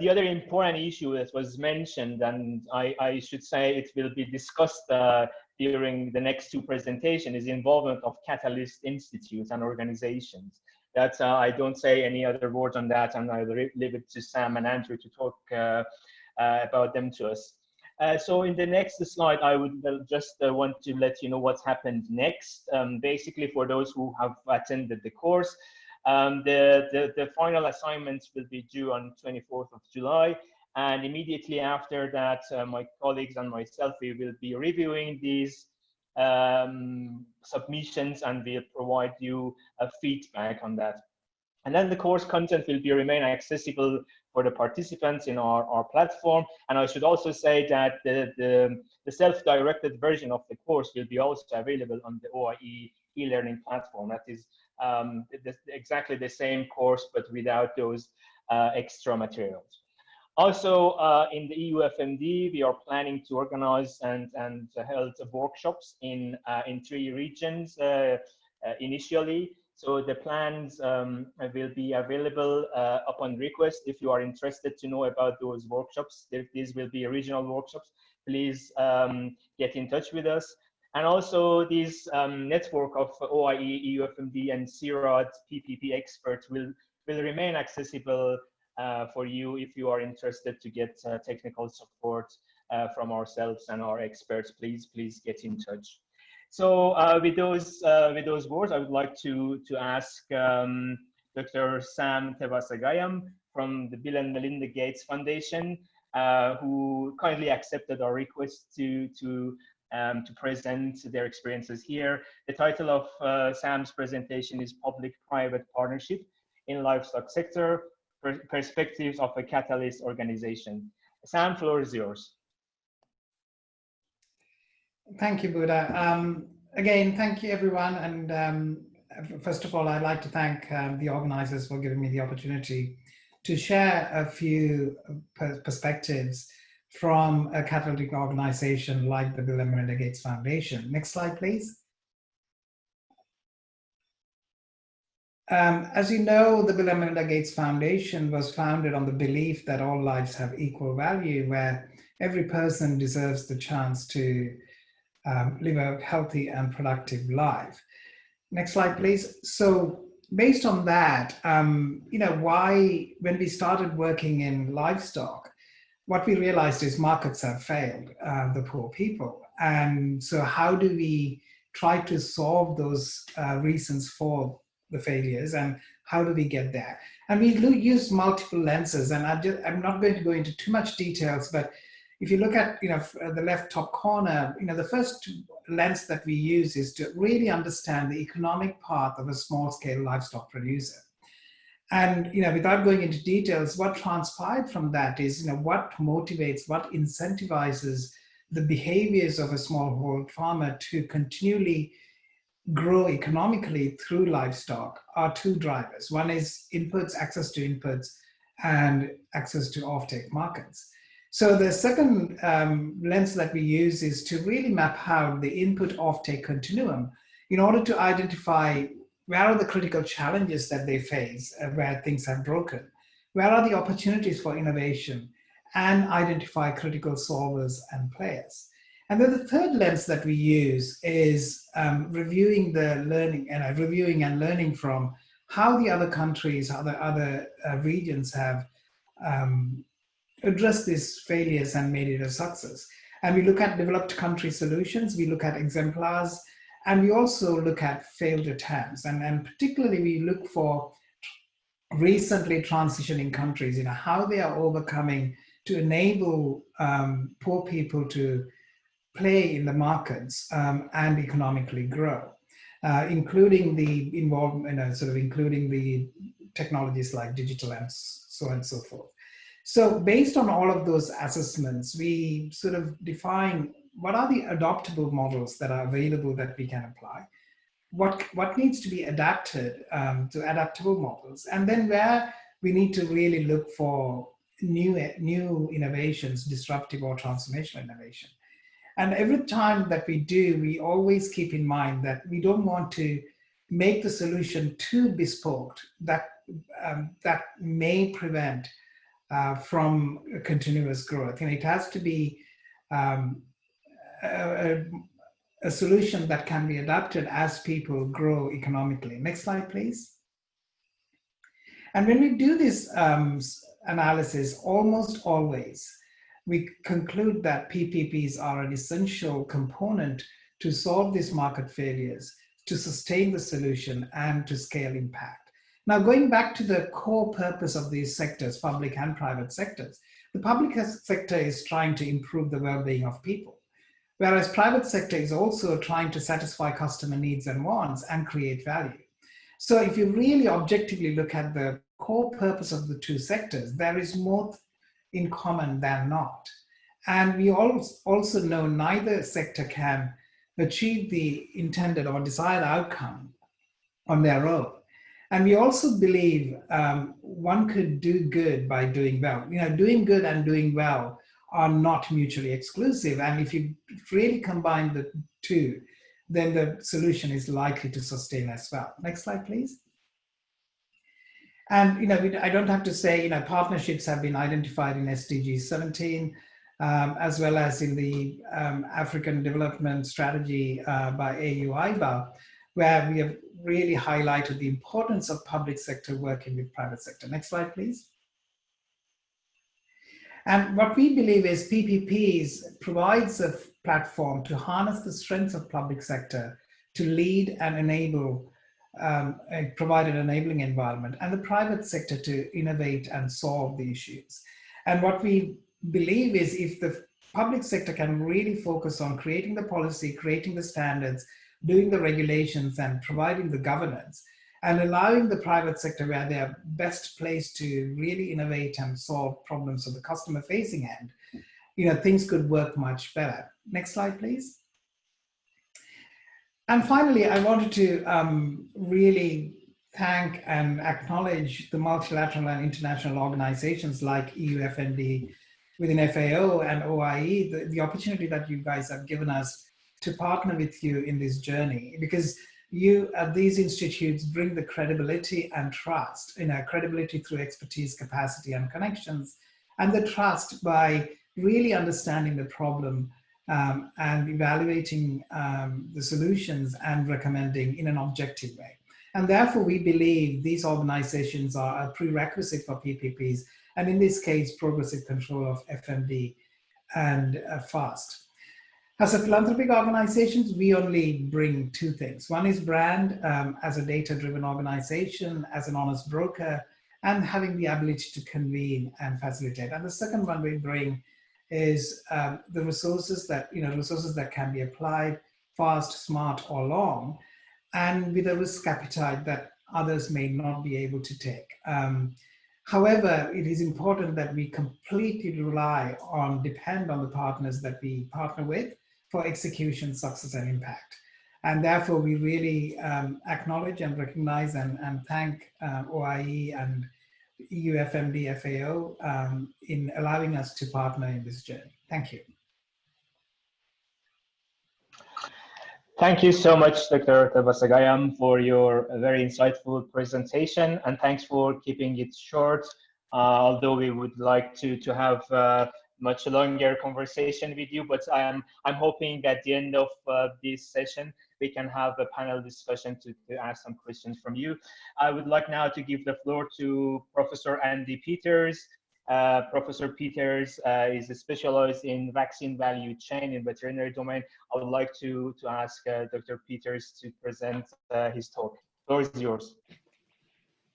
The other important issue that was mentioned, and I should say it will be discussed during the next two presentations, is involvement of catalyst institutes and organizations. That I don't say any other words on that, and I will leave it to Sam and Andrew to talk about them to us. So in the next slide, I would just want to let you know what's happened next. Basically, for those who have attended the course, the final assignments will be due on 24th of July. And immediately after that, my colleagues and myself, we will be reviewing these submissions, and we'll provide you a feedback on that. And then the course content will remain accessible for the participants in our platform. And I should also say that the self-directed version of the course will be also available on the OIE e-learning platform. That is exactly the same course, but without those extra materials. Also, in the EuFMD, we are planning to organize and hold workshops in 3 regions initially. So the plans will be available upon request. If you are interested to know about those workshops, these will be regional workshops, please get in touch with us. And also this network of OIE, EuFMD, and CIRAD PPP experts will remain accessible for you if you are interested to get technical support from ourselves and our experts. Please get in touch. So with those words, I would like to ask Dr. Sam Thevasagayam from the Bill and Melinda Gates Foundation, who kindly accepted our request to present their experiences here. The title of Sam's presentation is Public-Private Partnership in Livestock Sector, Perspectives of a Catalyst Organization. Sam, floor is yours. Thank you, Buddha. Again, thank you, everyone. And first of all, I'd like to thank the organizers for giving me the opportunity to share a few perspectives from a catalytic organization like the Bill and Melinda Gates Foundation. Next slide, please. As you know, the Bill and Melinda Gates Foundation was founded on the belief that all lives have equal value, where every person deserves the chance to live a healthy and productive life. Next slide, please. So based on that, you know, when we started working in livestock, what we realized is markets have failed the poor people. And so how do we try to solve those reasons for the failures, and how do we get there? And we use multiple lenses, and I'm not going to go into too much details, but if you look at, you know, the left top corner, you know, the first lens that we use is to really understand the economic path of a small-scale livestock producer. And, you know, without going into details, what transpired from that is, you know, what motivates, what incentivizes the behaviors of a smallholder farmer to continually grow economically through livestock are 2 drivers. One is inputs, access to inputs, and access to offtake markets. So the second lens that we use is to really map out the input offtake continuum in order to identify where are the critical challenges that they face, where things have broken, where are the opportunities for innovation, and identify critical solvers and players. And then the third lens that we use is reviewing the learning and learning from how the other countries, other regions have addressed these failures and made it a success. And we look at developed country solutions, we look at exemplars, and we also look at failed attempts. And particularly we look for recently transitioning countries, how they are overcoming to enable poor people to play in the markets and economically grow, including the involvement, including the technologies like digital and so on and so forth. So based on all of those assessments, we sort of define what are the adoptable models that are available that we can apply, what needs to be adapted to adaptable models, and then where we need to really look for new innovations, disruptive or transformational innovation. And every time that we do, we always keep in mind that we don't want to make the solution too bespoke that may prevent from continuous growth. And it has to be a solution that can be adapted as people grow economically. Next slide, please. And when we do this analysis, almost always, we conclude that PPPs are an essential component to solve these market failures, to sustain the solution, and to scale impact. Now, going back to the core purpose of these sectors, public and private sectors, the public sector is trying to improve the well-being of people, whereas private sector is also trying to satisfy customer needs and wants and create value. So if you really objectively look at the core purpose of the two sectors, there is more in common than not. And we also know neither sector can achieve the intended or desired outcome on their own. And we also believe one could do good by doing well. Doing good and doing well are not mutually exclusive. And if you really combine the two, then the solution is likely to sustain as well. Next slide, please. And I don't have to say, partnerships have been identified in SDG 17, as well as in the African Development Strategy by AU-IBA, where we have really highlighted the importance of public sector working with private sector. Next slide, please. And what we believe is PPPs provides a platform to harness the strengths of public sector to lead and enable, provide an enabling environment, and the private sector to innovate and solve the issues. And what we believe is if the public sector can really focus on creating the policy, creating the standards, doing the regulations and providing the governance, and allowing the private sector where they are best placed to really innovate and solve problems of the customer facing end, things could work much better. Next slide, please. And finally, I wanted to really thank and acknowledge the multilateral and international organizations like EuFMD within FAO and OIE, the opportunity that you guys have given us to partner with you in this journey, because you at these institutes bring the credibility and trust, credibility through expertise, capacity, and connections, and the trust by really understanding the problem and evaluating the solutions and recommending in an objective way. And therefore, we believe these organizations are a prerequisite for PPPs, and in this case, progressive control of FMD and FAST. As a philanthropic organization, we only bring two things. One is brand as a data-driven organization, as an honest broker, and having the ability to convene and facilitate. And the second one we bring is the resources that, resources that can be applied fast, smart, or long, and with a risk appetite that others may not be able to take. However, it is important that we completely depend on the partners that we partner with for execution, success, and impact. And therefore, we really acknowledge and recognize and thank OIE and EuFMD FAO in allowing us to partner in this journey. Thank you. Thank you so much, Dr. Thevasagayam, for your very insightful presentation, and thanks for keeping it short, although we would like to have much longer conversation with you, but I'm hoping at the end of this session, we can have a panel discussion to ask some questions from you. I would like now to give the floor to Professor Andy Peters. Professor Peters is specialized in vaccine value chain in veterinary domain. I would like to ask Dr. Peters to present his talk. The floor is yours.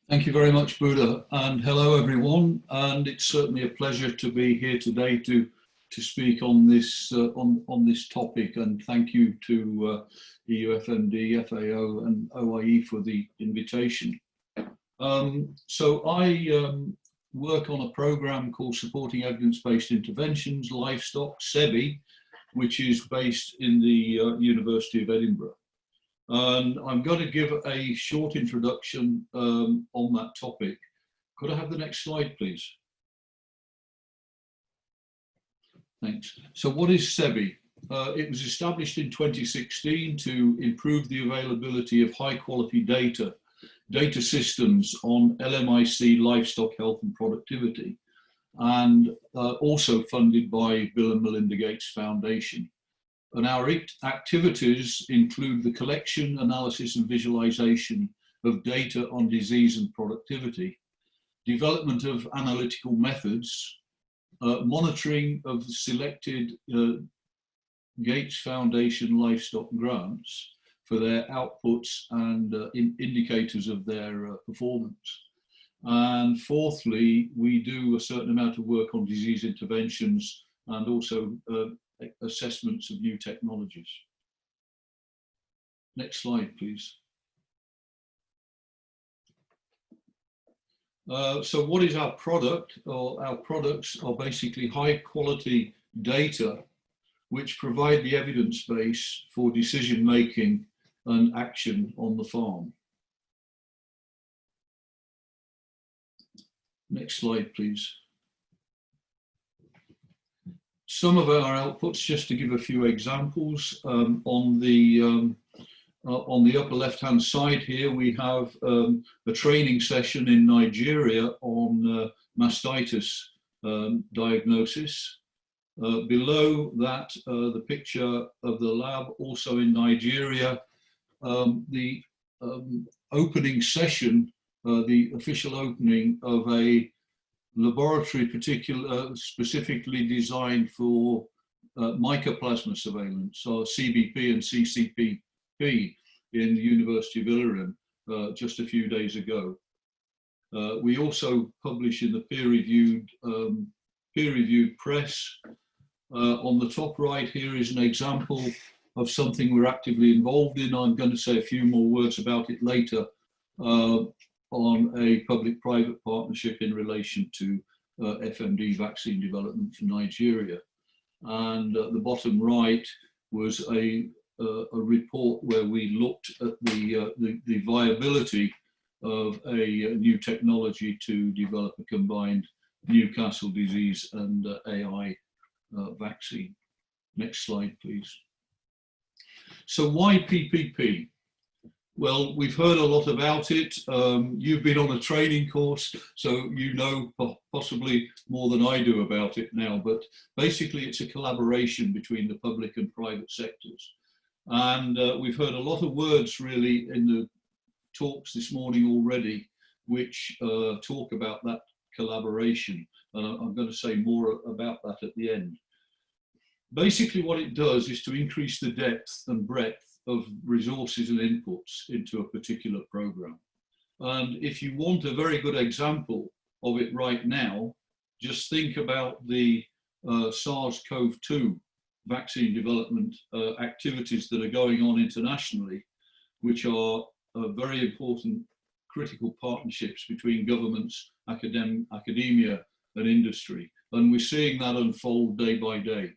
Thank you very much, Buddha, and hello everyone. And it's certainly a pleasure to be here today to speak on this on this topic. And thank you to EuFMD, FAO, and OIE for the invitation. So I work on a program called Supporting Evidence-Based Interventions, Livestock, SEBI, which is based in the University of Edinburgh. And I'm going to give a short introduction on that topic. Could I have the next slide, please? Thanks. So what is SEBI? It was established in 2016 to improve the availability of high quality data systems on LMIC, livestock health and productivity, and also funded by Bill and Melinda Gates Foundation. And our activities include the collection, analysis and visualization of data on disease and productivity, development of analytical methods, monitoring of selected Gates Foundation livestock grants for their outputs and indicators of their performance. And fourthly, we do a certain amount of work on disease interventions and also assessments of new technologies. Next slide, please. So what is our product? Our products are basically high quality data which provide the evidence base for decision making and action on the farm. Next slide, please. Some of our outputs, just to give a few examples, on the upper left-hand side here, we have a training session in Nigeria on mastitis diagnosis. Below that, the picture of the lab, also in Nigeria, the opening session, the official opening of a laboratory specifically designed for mycoplasma surveillance, or CBP and CCPP, in the University of Edinburgh just a few days ago. We also publish in the peer-reviewed press. On the top right here is an example of something we're actively involved in. I'm going to say a few more words about it later, on a public-private partnership in relation to FMD vaccine development for Nigeria. And at the bottom right was a report where we looked at the viability of a new technology to develop a combined Newcastle disease and AI vaccine. Next slide, please. So why PPP? Well, we've heard a lot about it. You've been on a training course, so you know possibly more than I do about it now, but basically it's a collaboration between the public and private sectors. And we've heard a lot of words really in the talks this morning already, which talk about that collaboration. And I'm going to say more about that at the end. Basically what it does is to increase the depth and breadth of resources and inputs into a particular program. And if you want a very good example of it right now, just think about the SARS-CoV-2 vaccine development activities that are going on internationally, which are very important critical partnerships between governments, academia and industry. And we're seeing that unfold day by day.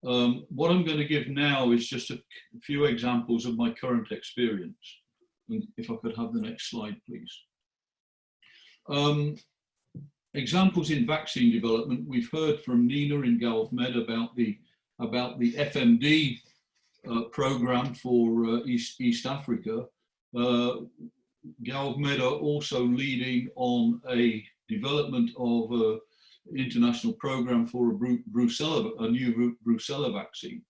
What I'm going to give now is just a few examples of my current experience. And if I could have the next slide, please. Examples in vaccine development. We've heard from Nina in GALVmed about the FMD program for East Africa. GALVmed are also leading on a development of a international program for a new Brucella vaccine.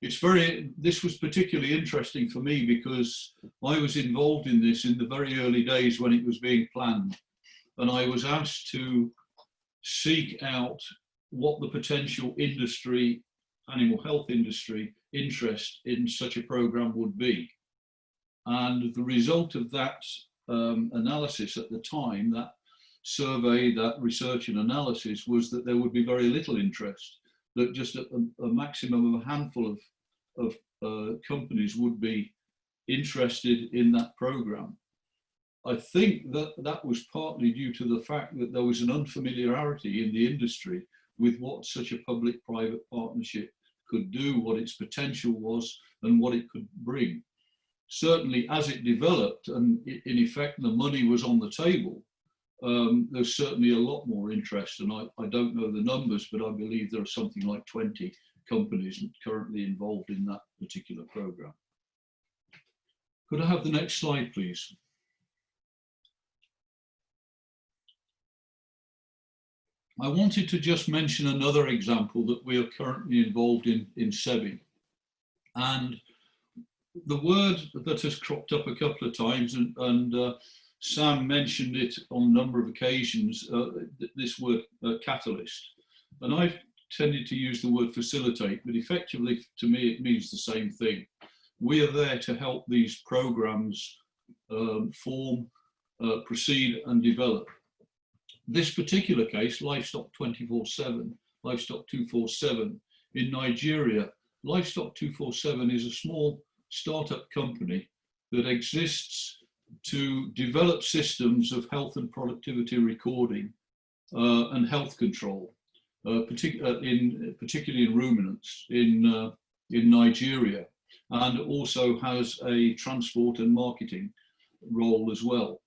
This was particularly interesting for me because I was involved in this in the very early days when it was being planned, and I was asked to seek out what the potential industry, animal health industry, interest in such a program would be. And the result of that analysis at the time, that survey, that research and analysis, was that there would be very little interest, that just a maximum of a handful of companies would be interested in that program. I think that that was partly due to the fact that there was an unfamiliarity in the industry with what such a public-private partnership could do, what its potential was, and what it could bring. Certainly, as it developed, and in effect the money was on the table, there's certainly a lot more interest, and I don't know the numbers, but I believe there are something like 20 companies currently involved in that particular program. Could I have the next slide, please? I wanted to just mention another example that we are currently involved in SEBI. And the word that has cropped up a couple of times, and Sam mentioned it on a number of occasions, this word catalyst. And I've tended to use the word facilitate, but effectively to me it means the same thing. We are there to help these programs form, proceed and develop. This particular case, Livestock 24/7, Livestock 247 in Nigeria, Livestock 247 is a small startup company that exists to develop systems of health and productivity recording and health control, particularly in ruminants in Nigeria, and also has a transport and marketing role as well.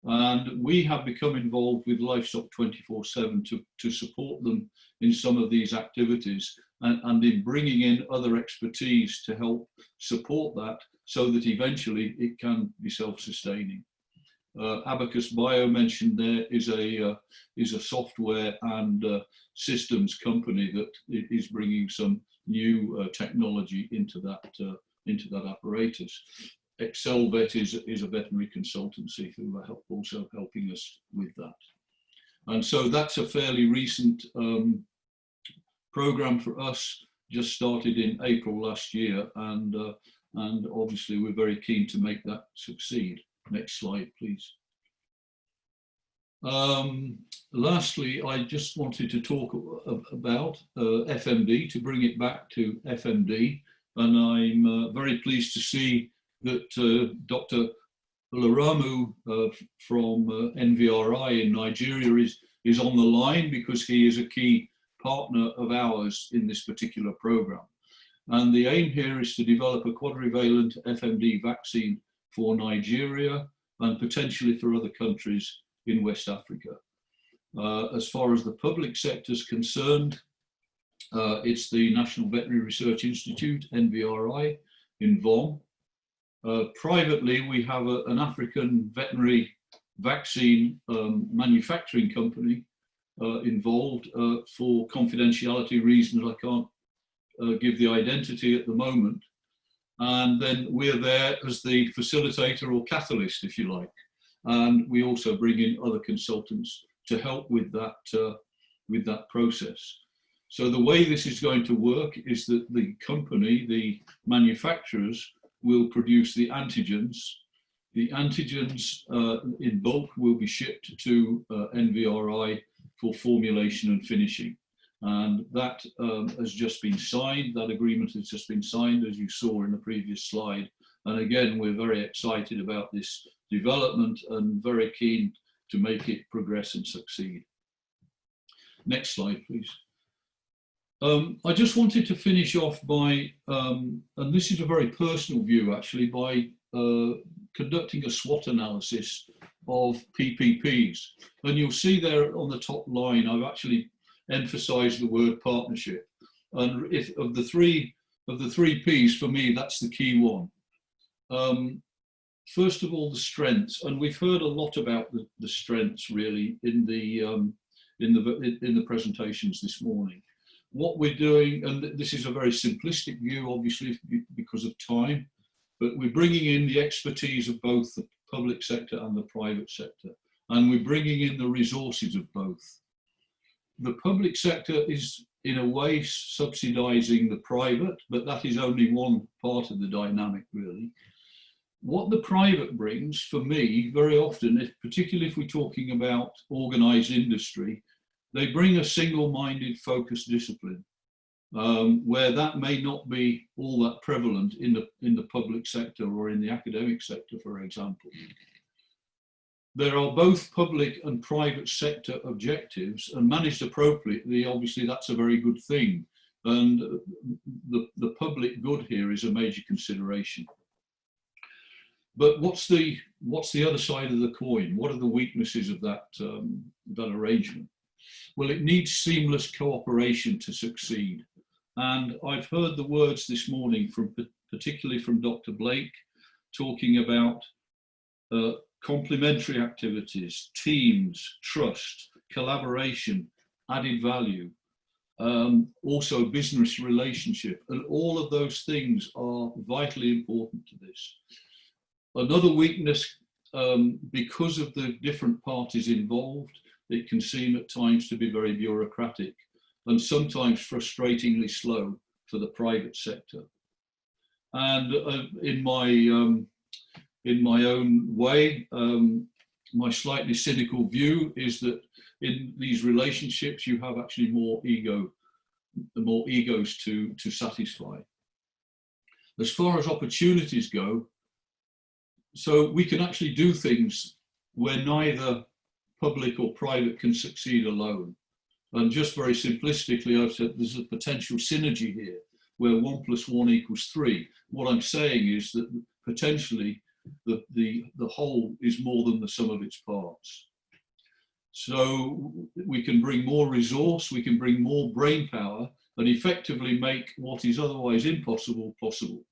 And we have become involved with Livestock 24/7 to support them in some of these activities, and in bringing in other expertise to help support that so that eventually it can be self-sustaining. Abacus Bio mentioned there is a software and systems company that is bringing some new technology into that apparatus. GALVmed is a veterinary consultancy who are also helping us with that. And so that's a fairly recent program for us, just started in April last year, and obviously we're very keen to make that succeed. Next slide, please. Lastly, I just wanted to talk about FMD, to bring it back to FMD, and I'm very pleased to see that Dr. Laramu from NVRI in Nigeria is on the line, because he is a key partner of ours in this particular program. And the aim here is to develop a quadrivalent FMD vaccine for Nigeria and potentially for other countries in West Africa. As far as the public sector is concerned, it's the National Veterinary Research Institute, NVRI, in VOM. Privately, we have an African veterinary vaccine manufacturing company involved. For confidentiality reasons, I can't give the identity at the moment. And then we're there as the facilitator or catalyst, if you like. And we also bring in other consultants to help with that process. So the way this is going to work is that the company, the manufacturers, will produce the antigens. The antigens in bulk will be shipped to NVRI for formulation and finishing. And that has just been signed. That agreement has just been signed, as you saw in the previous slide. And again, we're very excited about this development and very keen to make it progress and succeed. Next slide, please. I just wanted to finish off by, and this is a very personal view actually, by conducting a SWOT analysis of PPPs. And you'll see there on the top line, I've actually emphasized the word partnership. And if of the three P's, for me, that's the key one. First of all, the strengths, and we've heard a lot about the strengths really in the presentations this morning. What we're doing, and this is a very simplistic view, obviously, because of time, but we're bringing in the expertise of both the public sector and the private sector, and we're bringing in the resources of both. the public sector is in a way subsidizing the private, but that is only one part of the dynamic really. What the private brings for me very often, particularly if we're talking about organized industry, they bring a single-minded focused discipline, where that may not be all that prevalent in the public sector or in the academic sector, for example. There are both public and private sector objectives, and managed appropriately, obviously that's a very good thing. And the public good here is a major consideration. But what's the other side of the coin? What are the weaknesses of that arrangement? Well, it needs seamless cooperation to succeed. And I've heard the words this morning, particularly from Dr. Blake, talking about complementary activities, teams, trust, collaboration, added value, also business relationship, and all of those things are vitally important to this. Another weakness, because of the different parties involved, it can seem at times to be very bureaucratic and sometimes frustratingly slow for the private sector. And in my own way, my slightly cynical view is that in these relationships, you have actually more egos to satisfy. As far as opportunities go, so we can actually do things where neither public or private can succeed alone. And just very simplistically, I've said there's a potential synergy here where 1 + 1 = 3. What I'm saying is that potentially the whole is more than the sum of its parts. So we can bring more resource, we can bring more brain power, and effectively make what is otherwise impossible possible.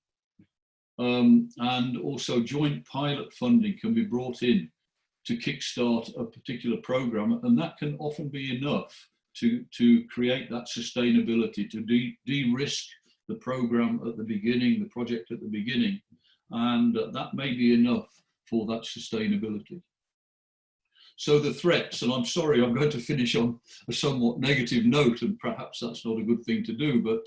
And also joint pilot funding can be brought in to kickstart a particular program, and that can often be enough to create that sustainability, to de-risk the program at the beginning, the project at the beginning, and that may be enough for that sustainability. So the threats, and I'm sorry, I'm going to finish on a somewhat negative note, and perhaps that's not a good thing to do, but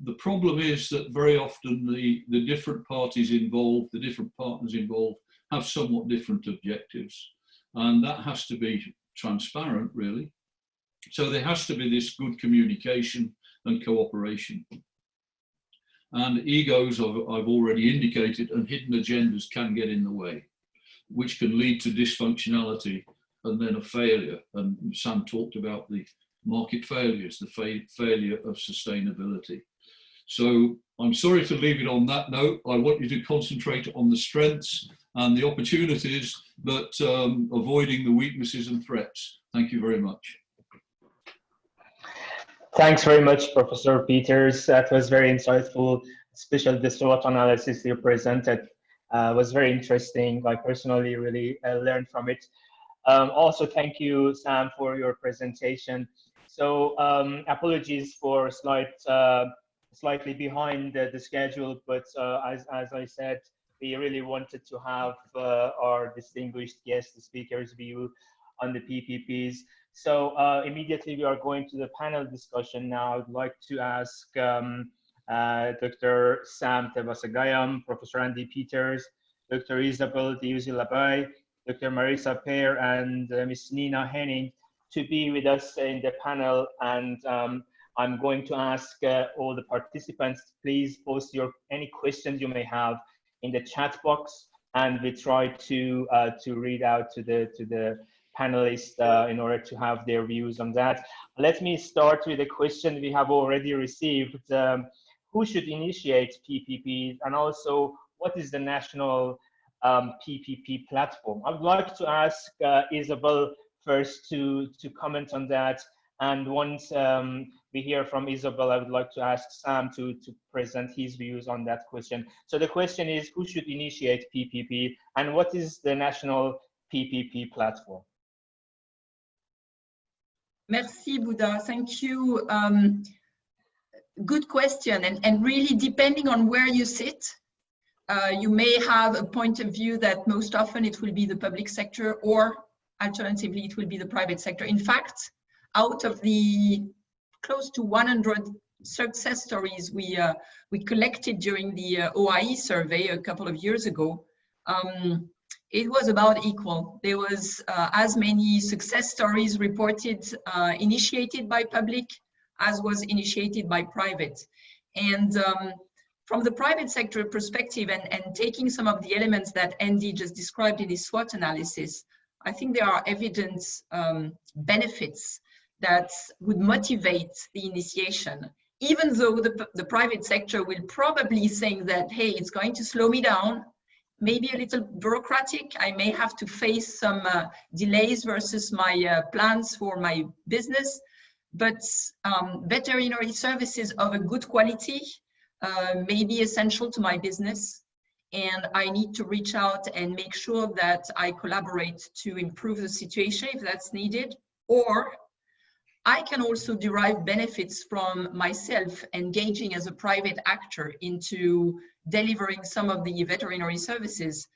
the problem is that very often the different parties involved, the different partners involved, have somewhat different objectives, and that has to be transparent, really. So there has to be this good communication and cooperation. And egos, I've already indicated, and hidden agendas can get in the way, which can lead to dysfunctionality and then a failure. And Sam talked about the market failures, the failure of sustainability. So I'm sorry to leave it on that note. I want you to concentrate on the strengths and the opportunities, but avoiding the weaknesses and threats. Thank you very much. Thanks very much, Professor Peters. That was very insightful, especially the SWOT analysis you presented was very interesting. I personally really learned from it. Also, thank you, Sam, for your presentation. So apologies for slightly behind the schedule, but as I said, we really wanted to have our distinguished guest speakers' view on the PPPs. So immediately we are going to the panel discussion now. I'd like to ask Dr. Sam Thevasagayam, Professor Andy Peters, Dr. Isabel Diuzi-Labai, Dr. Marisa Pear, and Ms. Nina Henning to be with us in the panel. And I'm going to ask all the participants, please post any questions you may have in the chat box, and we try to read out to the panelists in order to have their views on that. Let me start with a question we have already received. Who should initiate PPP, and also what is the national PPP platform? I would like to ask Isabel first to comment on that, and once we hear from Isabel, I would like to ask Sam to present his views on that question. So the question is, who should initiate PPP, and what is the national PPP platform? Merci, Buddha. Thank you. Good question. And really, depending on where you sit, you may have a point of view that most often it will be the public sector, or alternatively, it will be the private sector. In fact, out of the close to 100 success stories we collected during the OIE survey a couple of years ago, it was about equal. There was as many success stories reported, initiated by public as was initiated by private. And from the private sector perspective, and taking some of the elements that Andy just described in his SWOT analysis, I think there are evident benefits that would motivate the initiation, even though the private sector will probably think that, hey, it's going to slow me down, maybe a little bureaucratic, I may have to face some delays versus my plans for my business, but veterinary services of a good quality may be essential to my business, and I need to reach out and make sure that I collaborate to improve the situation if that's needed. Or I can also derive benefits from myself engaging as a private actor into delivering some of the veterinary services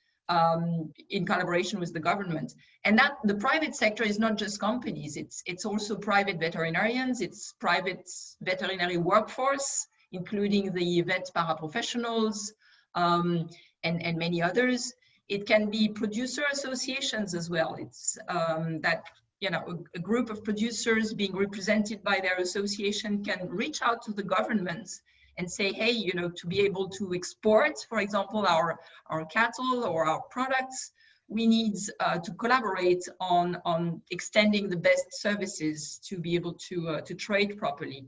in collaboration with the government. And that the private sector is not just companies, it's also private veterinarians, it's private veterinary workforce, including the vet paraprofessionals and many others. It can be producer associations as well. It's that, you know, a group of producers being represented by their association can reach out to the government and say, hey, you know, to be able to export, for example, our cattle or our products, we need to collaborate on extending the best services to be able to trade properly.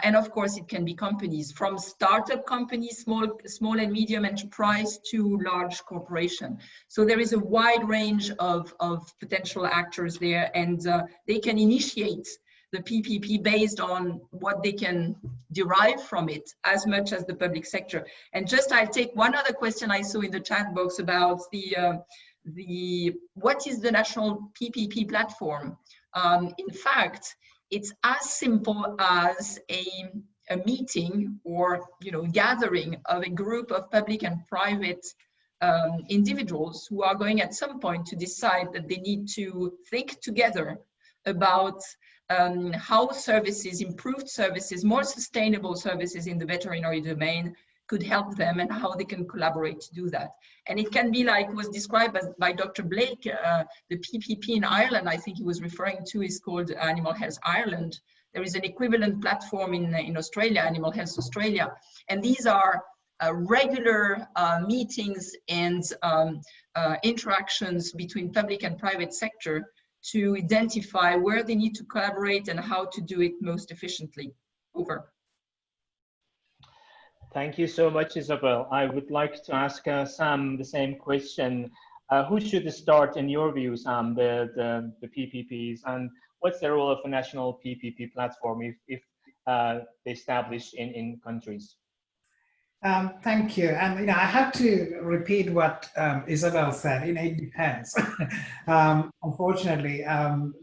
And of course, it can be companies, from startup companies, small and medium enterprise, to large corporation. So there is a wide range of potential actors there, and they can initiate the PPP based on what they can derive from it as much as the public sector. And just I'll take one other question I saw in the chat box about what is the national PPP platform? In fact, it's as simple as a meeting or, you know, gathering of a group of public and private individuals who are going at some point to decide that they need to think together about how services, improved services, more sustainable services in the veterinary domain could help them, and how they can collaborate to do that. And it can be like was described by Dr. Blake, the PPP in Ireland, I think he was referring to, is called Animal Health Ireland. There is an equivalent platform in Australia, Animal Health Australia. And these are regular meetings and interactions between public and private sector to identify where they need to collaborate and how to do it most efficiently. Over. Thank you so much, Isabel. I would like to ask Sam the same question. Who should start, in your view, Sam, the PPPs, and what's the role of a national PPP platform if established in countries? Thank you. And you know, I have to repeat what Isabel said. You know, it depends. Unfortunately,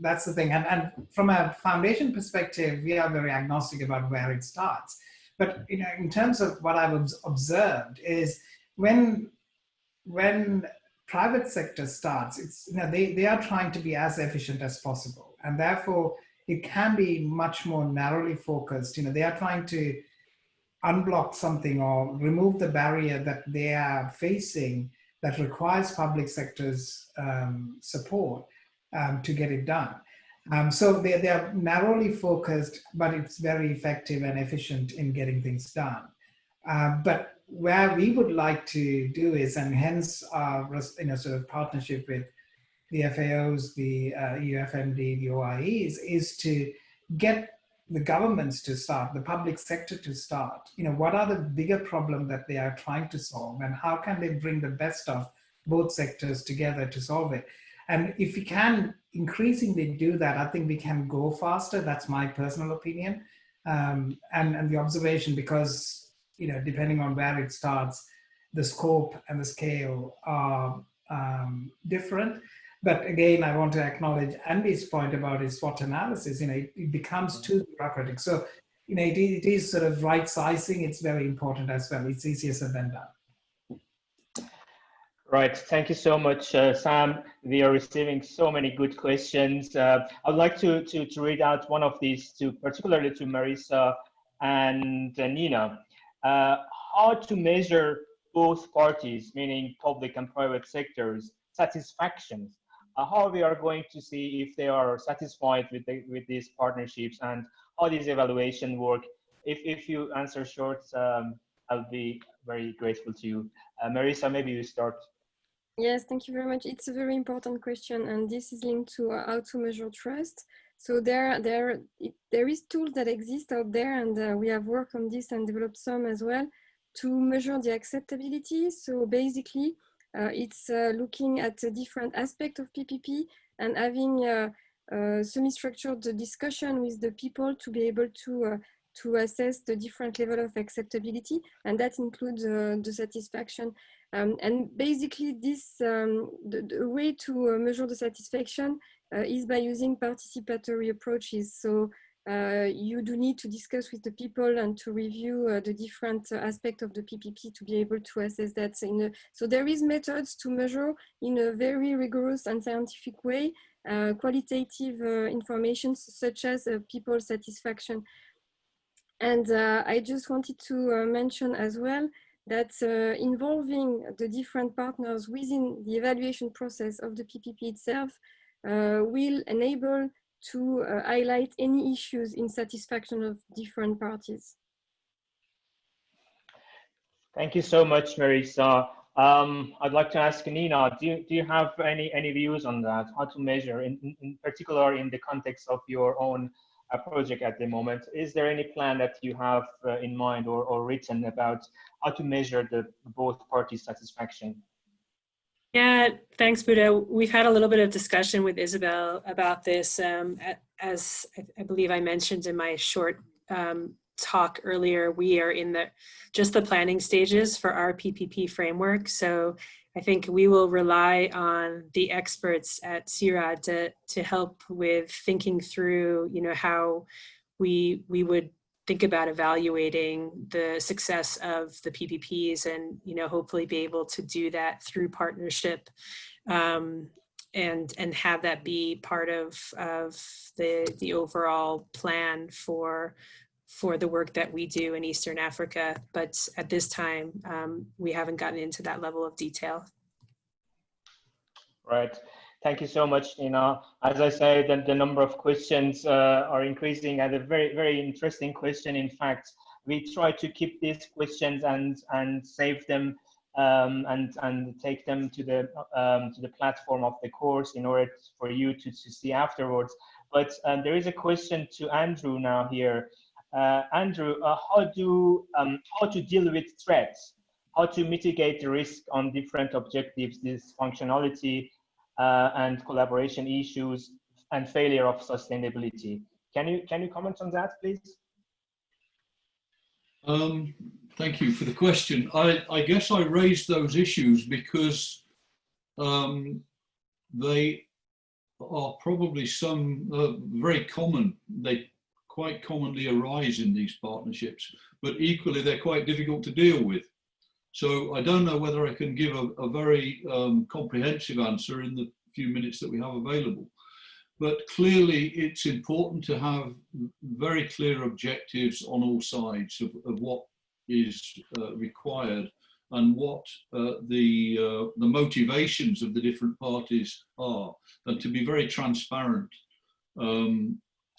that's the thing. And from a foundation perspective, we are very agnostic about where it starts. But you know, in terms of what I've observed is when private sector starts, it's, you know, they are trying to be as efficient as possible, and therefore it can be much more narrowly focused. You know, they are trying to unblock something or remove the barrier that they are facing that requires public sector's support to get it done. So they are narrowly focused, but it's very effective and efficient in getting things done. But where we would like to do is, and hence our, you know, sort of partnership with the FAOs, the EuFMD, the OIEs, is to get the governments to start, the public sector to start. You know, what are the bigger problems that they are trying to solve, and how can they bring the best of both sectors together to solve it? And if we can increasingly do that, I think we can go faster. That's my personal opinion, and the observation, because, you know, depending on where it starts, the scope and the scale are different. But again, I want to acknowledge Andy's point about his SWOT analysis. You know, it becomes too bureaucratic. So, you know, it is sort of right sizing. It's very important as well. It's easier said than done. Right, thank you so much, Sam. We are receiving so many good questions. I'd like to read out one of these, particularly to Marisa and Nina. How to measure both parties, meaning public and private sectors, satisfactions. How we are going to see if they are satisfied with these partnerships, and how this evaluation work. If you answer short, I'll be very grateful to you. Marisa, maybe you start. Yes, thank you very much. It's a very important question, and this is linked to how to measure trust. So there is tools that exist out there, and we have worked on this and developed some as well to measure the acceptability. So basically, it's looking at a different aspect of PPP and having a semi-structured discussion with the people to be able to assess the different level of acceptability, and that includes the satisfaction. And basically, this the way to measure the satisfaction is by using participatory approaches. So you do need to discuss with the people and to review the different aspects of the PPP to be able to assess that. So there is methods to measure in a very rigorous and scientific way qualitative information such as people satisfaction. And I just wanted to mention as well that involving the different partners within the evaluation process of the PPP itself will enable to highlight any issues in satisfaction of different parties. Thank you so much, Marisa. I'd like to ask Nina, do you have any views on that? How to measure, in particular in the context of your own project at the moment? Is there any plan that you have in mind or written about how to measure the both parties' satisfaction? Yeah, thanks, Buddha. We've had a little bit of discussion with Isabel about this. As I believe I mentioned in my short talk earlier, we are in just the planning stages for our PPP framework. So I think we will rely on the experts at CIRAD to help with thinking through, how we would think about evaluating the success of the PPPs, and hopefully be able to do that through partnership, and have that be part of the overall plan for the work that we do in Eastern Africa. But at this time, we haven't gotten into that level of detail. Right. Thank you so much, Nina. As I say, the number of questions are increasing, and a very, very interesting question. In fact, we try to keep these questions and save them and take them to the platform of the course in order for you to see afterwards. But there is a question to Andrew now here. Andrew, how to deal with threats, how to mitigate the risk on different objectives, this functionality and collaboration issues and failure of sustainability. Can you comment on that, please? Thank you for the question. I guess I raised those issues because they are probably some very common. They quite commonly arise in these partnerships, but equally they're quite difficult to deal with. So I don't know whether I can give a very comprehensive answer in the few minutes that we have available. But clearly it's important to have very clear objectives on all sides of what is required and what the motivations of the different parties are, and to be very transparent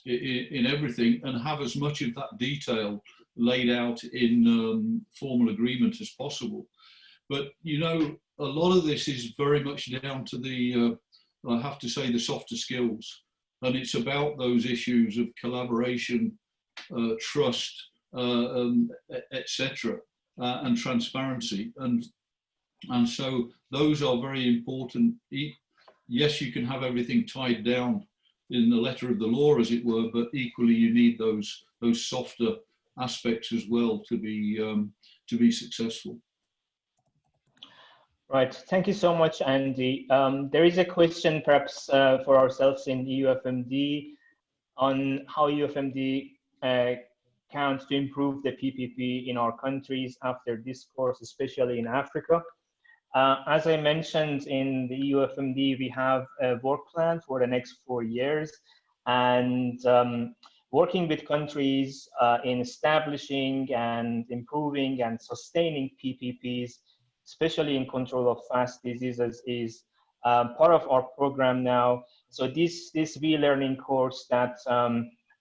in everything, and have as much of that detail laid out in formal agreement as possible. But a lot of this is very much down to the I have to say, the softer skills, and it's about those issues of collaboration, trust, etc., and transparency, and so those are very important. Yes, you can have everything tied down in the letter of the law, as it were, but equally you need those softer aspects as well to be successful. Right. Thank you so much, Andy. There is a question perhaps for ourselves in EuFMD on how EuFMD counts to improve the PPP in our countries after this course, especially in Africa. As I mentioned in the EuFMD, we have a work plan for the next 4 years, and working with countries in establishing and improving and sustaining PPPs, especially in control of fast diseases, is part of our program now. So this e-learning course that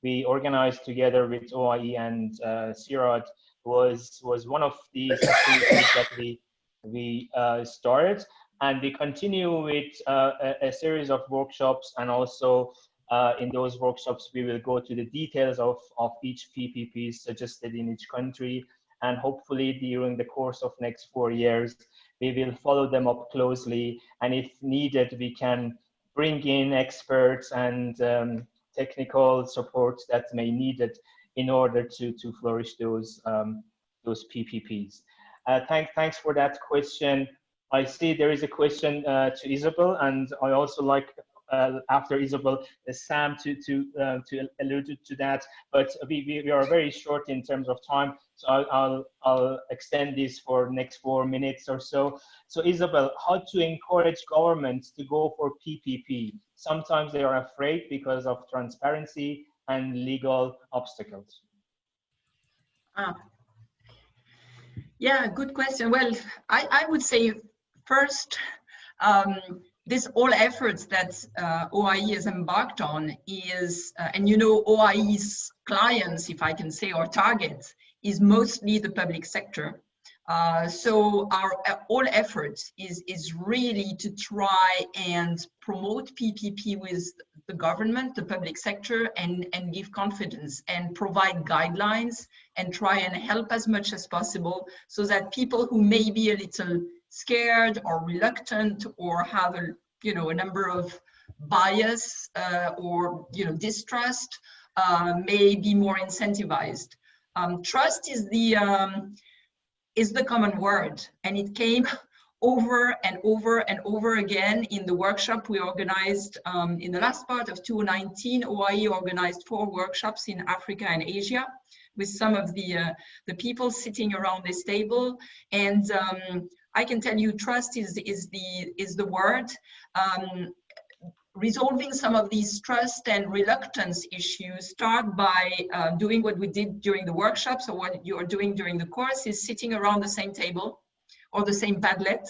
we organized together with OIE and CIRAD was one of the activities that we started, and we continue with a series of workshops, and also in those workshops we will go to the details of each PPP suggested in each country, and hopefully during the course of next 4 years we will follow them up closely, and if needed we can bring in experts and technical support that may be needed in order to flourish those PPPs. Thanks for that question. I see there is a question to Isabel, and I also like after Isabel, Sam to allude to that. But we are very short in terms of time, so I'll extend this for next 4 minutes or so. So Isabel, how to encourage governments to go for PPP? Sometimes they are afraid because of transparency and legal obstacles. Yeah, good question. Well, I would say first, this all efforts that OIE has embarked on is, and you know, OIE's clients, if I can say, or targets, is mostly the public sector. So our all efforts is really to try and promote PPP with the government, the public sector, and give confidence and provide guidelines and try and help as much as possible, so that people who may be a little scared or reluctant or have a number of bias or distrust may be more incentivized. Trust is the common word, and it came over and over and over again in the workshop we organized in the last part of 2019. OIE organized 4 workshops in Africa and Asia with some of the people sitting around this table, and I can tell you, trust is the word. Resolving some of these trust and reluctance issues start by doing what we did during the workshops, or what you are doing during the course, is sitting around the same table or the same Padlet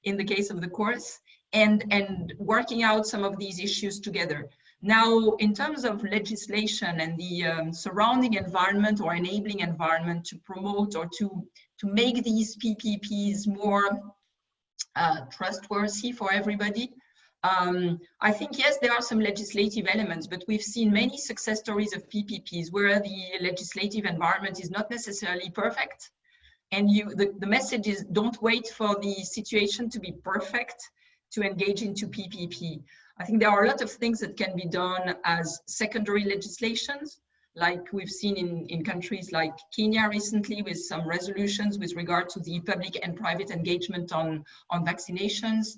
in the case of the course, and working out some of these issues together. Now, in terms of legislation and the surrounding environment or enabling environment to promote or to make these PPPs more trustworthy for everybody, I think, yes, there are some legislative elements, but we've seen many success stories of PPPs where the legislative environment is not necessarily perfect. And the message is, don't wait for the situation to be perfect to engage into PPP. I think there are a lot of things that can be done as secondary legislations, like we've seen in countries like Kenya recently, with some resolutions with regard to the public and private engagement on vaccinations.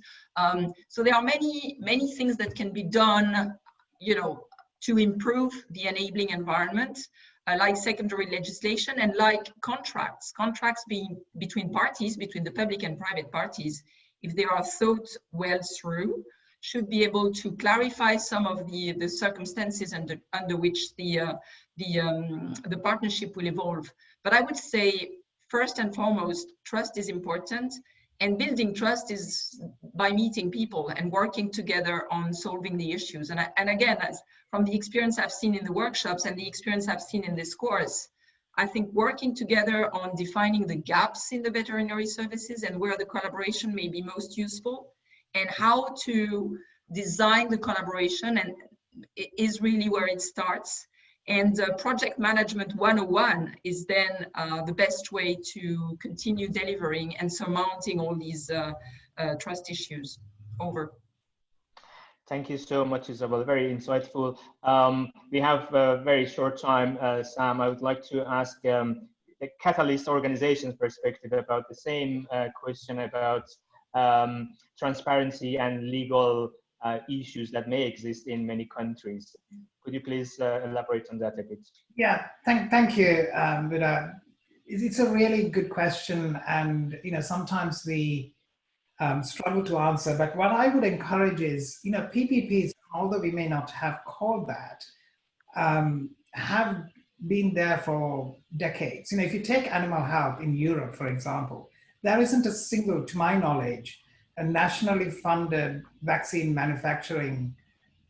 So there are many things that can be done, to improve the enabling environment, like secondary legislation and like contracts being between parties, between the public and private parties, if they are thought well through, should be able to clarify some of the circumstances under which the partnership will evolve. But I would say, first and foremost, trust is important, and building trust is by meeting people and working together on solving the issues. And again, from the experience I've seen in the workshops and the experience I've seen in this course, I think working together on defining the gaps in the veterinary services and where the collaboration may be most useful, and how to design the collaboration, and is really where it starts. And project management 101 is then the best way to continue delivering and surmounting all these trust issues. Over. Thank you so much, Isabel. Very insightful. We have a very short time, Sam. I would like to ask the Catalyst organization's perspective about the same question about transparency and legal issues that may exist in many countries. Could you please elaborate on that a bit? Yeah, thank you. It's a really good question, and sometimes the struggle to answer. But what I would encourage is, PPPs, although we may not have called that, have been there for decades. If you take animal health in Europe, for example, there isn't a single, to my knowledge, a nationally funded vaccine manufacturing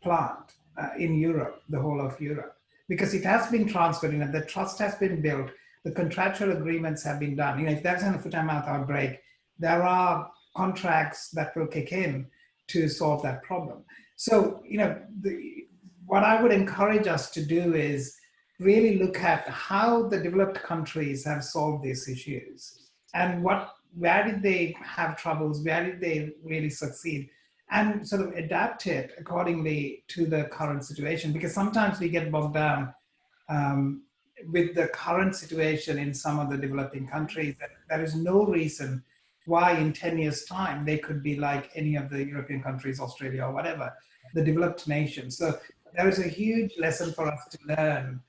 plant in Europe, the whole of Europe, because it has been transferred, the trust has been built, the contractual agreements have been done. If there's a foot and mouth outbreak, there are contracts that will kick in to solve that problem. So, what I would encourage us to do is really look at how the developed countries have solved these issues and where did they have troubles, where did they really succeed, and sort of adapt it accordingly to the current situation. Because sometimes we get bogged down with the current situation in some of the developing countries. That there is no reason why in 10 years' time they could be like any of the European countries, Australia or whatever, the developed nations. So there is a huge lesson for us to learn,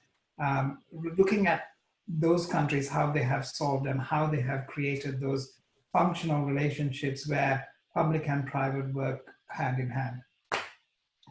looking at those countries, how they have solved and how they have created those functional relationships where public and private work hand in hand.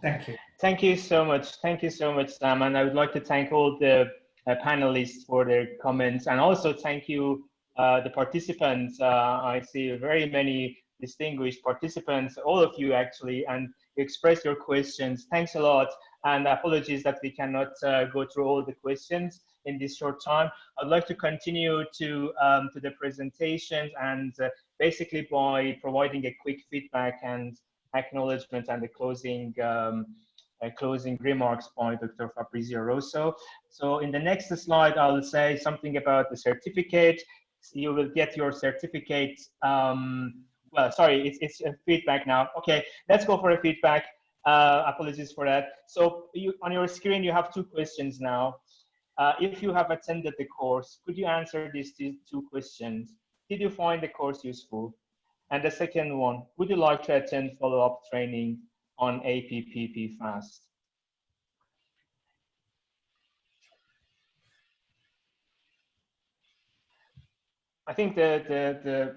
Thank you. Thank you so much. Thank you so much, Sam. And I would like to thank all the panelists for their comments, and also thank you, the participants. I see very many distinguished participants, all of you actually, and express your questions. Thanks a lot. And apologies that we cannot go through all the questions in this short time. I'd like to continue to the presentations, and basically by providing a quick feedback and acknowledgement and the closing remarks by Dr. Fabrizio Rosso. So in the next slide, I'll say something about the certificate. You will get your certificate. Well, sorry, it's a feedback now. Okay, let's go for a feedback. Apologies for that. So on your screen, you have two questions now. If you have attended the course, could you answer these two questions? Did you find the course useful? And the second one, would you like to attend follow-up training on APPP-FAST? I think the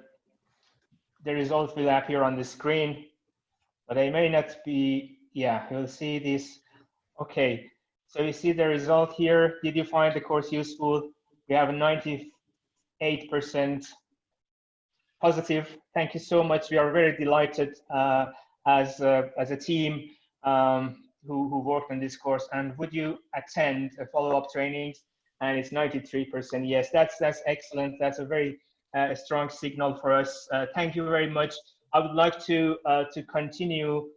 results will appear on the screen, but they may not be. Yeah, you'll see this. Okay, so you see the result here. Did you find the course useful? We have 98% positive. Thank you so much. We are very delighted as a team who worked on this course. And would you attend a follow-up trainings? And it's 93% yes. That's excellent. That's a very strong signal for us. Thank you very much. I would like to continue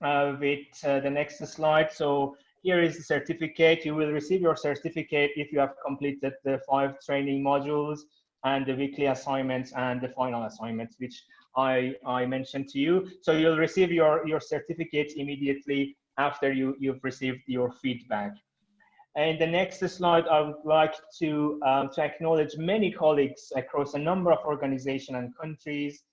with the next slide. So here is the certificate. You will receive your certificate if you have completed the 5 training modules and the weekly assignments and the final assignments, which I mentioned to you. So you'll receive your certificate immediately after you've received your feedback. And the next slide, I would like to acknowledge many colleagues across a number of organizations and countries.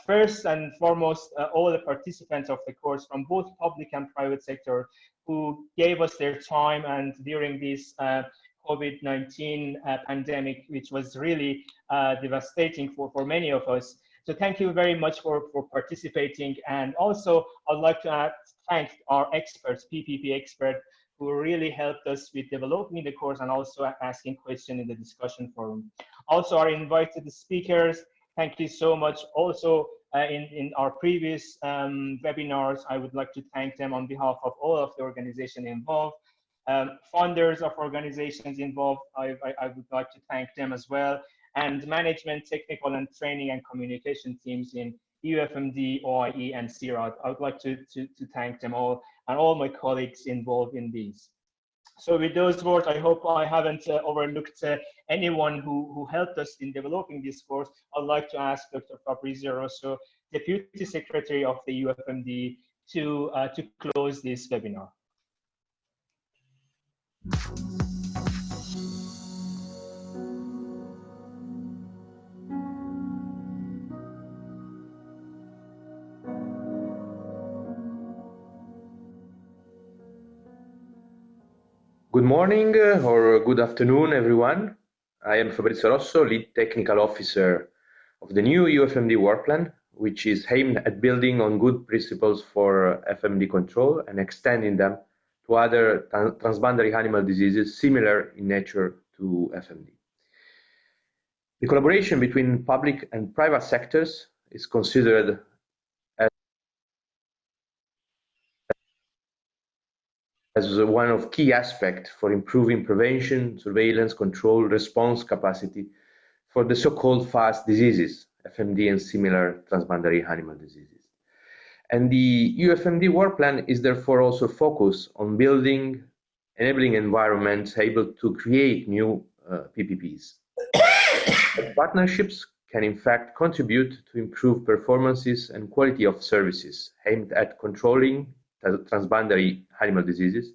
First and foremost, all the participants of the course from both public and private sector who gave us their time, and during this COVID-19 pandemic, which was really devastating for many of us. So thank you very much for participating. And also I'd like to thank our experts, PPP experts, who really helped us with developing the course and also asking questions in the discussion forum. Also our invited speakers, thank you so much. Also in our previous webinars, I would like to thank them on behalf of all of the organizations involved. Funders of organizations involved, I would like to thank them as well. And management, technical and training and communication teams in EuFMD, OIE and CIRAD. I would like to thank them all and all my colleagues involved in these. So with those words, I hope I haven't overlooked anyone who helped us in developing this course. I'd like to ask Dr. Fabrizio Rosso, Deputy Secretary of the EuFMD, to close this webinar. Good morning or good afternoon, everyone. I am Fabrizio Rosso, Lead Technical Officer of the new EuFMD work plan, which is aimed at building on good principles for FMD control and extending them to other transboundary animal diseases similar in nature to FMD. The collaboration between public and private sectors is considered as one of key aspects for improving prevention, surveillance, control, response capacity for the so-called FAST diseases, FMD and similar transboundary animal diseases. And the EuFMD work plan is therefore also focused on building enabling environments able to create new PPPs. Partnerships can in fact contribute to improve performances and quality of services aimed at controlling transboundary animal diseases,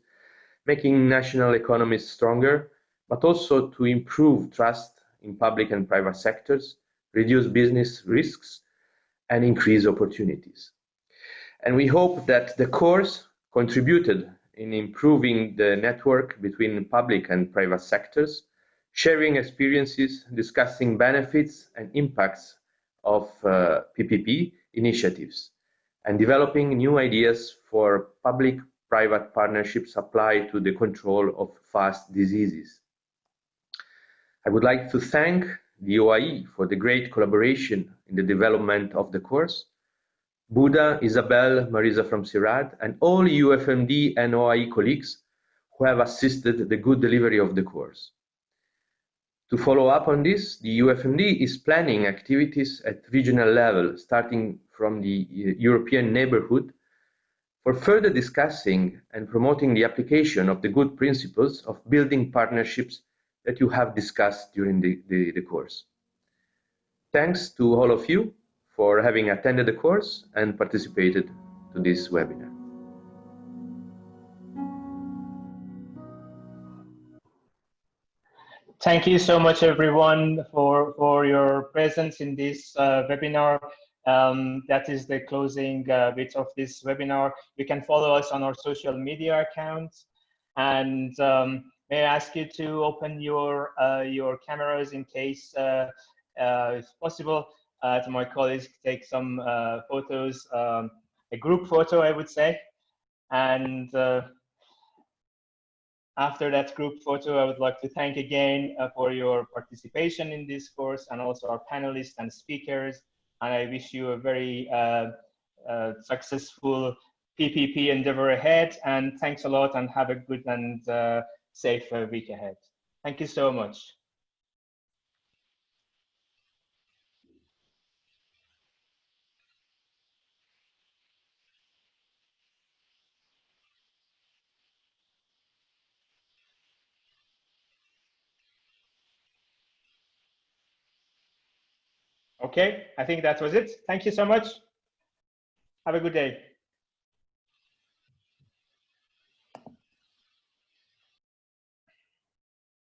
making national economies stronger, but also to improve trust in public and private sectors, reduce business risks, and increase opportunities. And we hope that the course contributed in improving the network between public and private sectors, sharing experiences, discussing benefits and impacts of PPP initiatives, and developing new ideas for public-private partnerships applied to the control of FAST diseases. I would like to thank the OIE for the great collaboration in the development of the course, Buddha, Isabel, Marisa from CIRAD, and all EuFMD and OIE colleagues who have assisted the good delivery of the course. To follow up on this, the EuFMD is planning activities at regional level, starting from the European neighborhood, for further discussing and promoting the application of the good principles of building partnerships that you have discussed during the course. Thanks to all of you for having attended the course and participated to this webinar. Thank you so much, everyone, for your presence in this webinar. That is the closing bit of this webinar. You can follow us on our social media accounts. And may I ask you to open your cameras in case it's possible. To my colleagues, take some photos, a group photo, I would say. And after that group photo, I would like to thank again for your participation in this course, and also our panelists and speakers. And I wish you a very successful PPP endeavor ahead. And thanks a lot, and have a good and safe week ahead. Thank you so much. Okay, I think that was it. Thank you so much. Have a good day.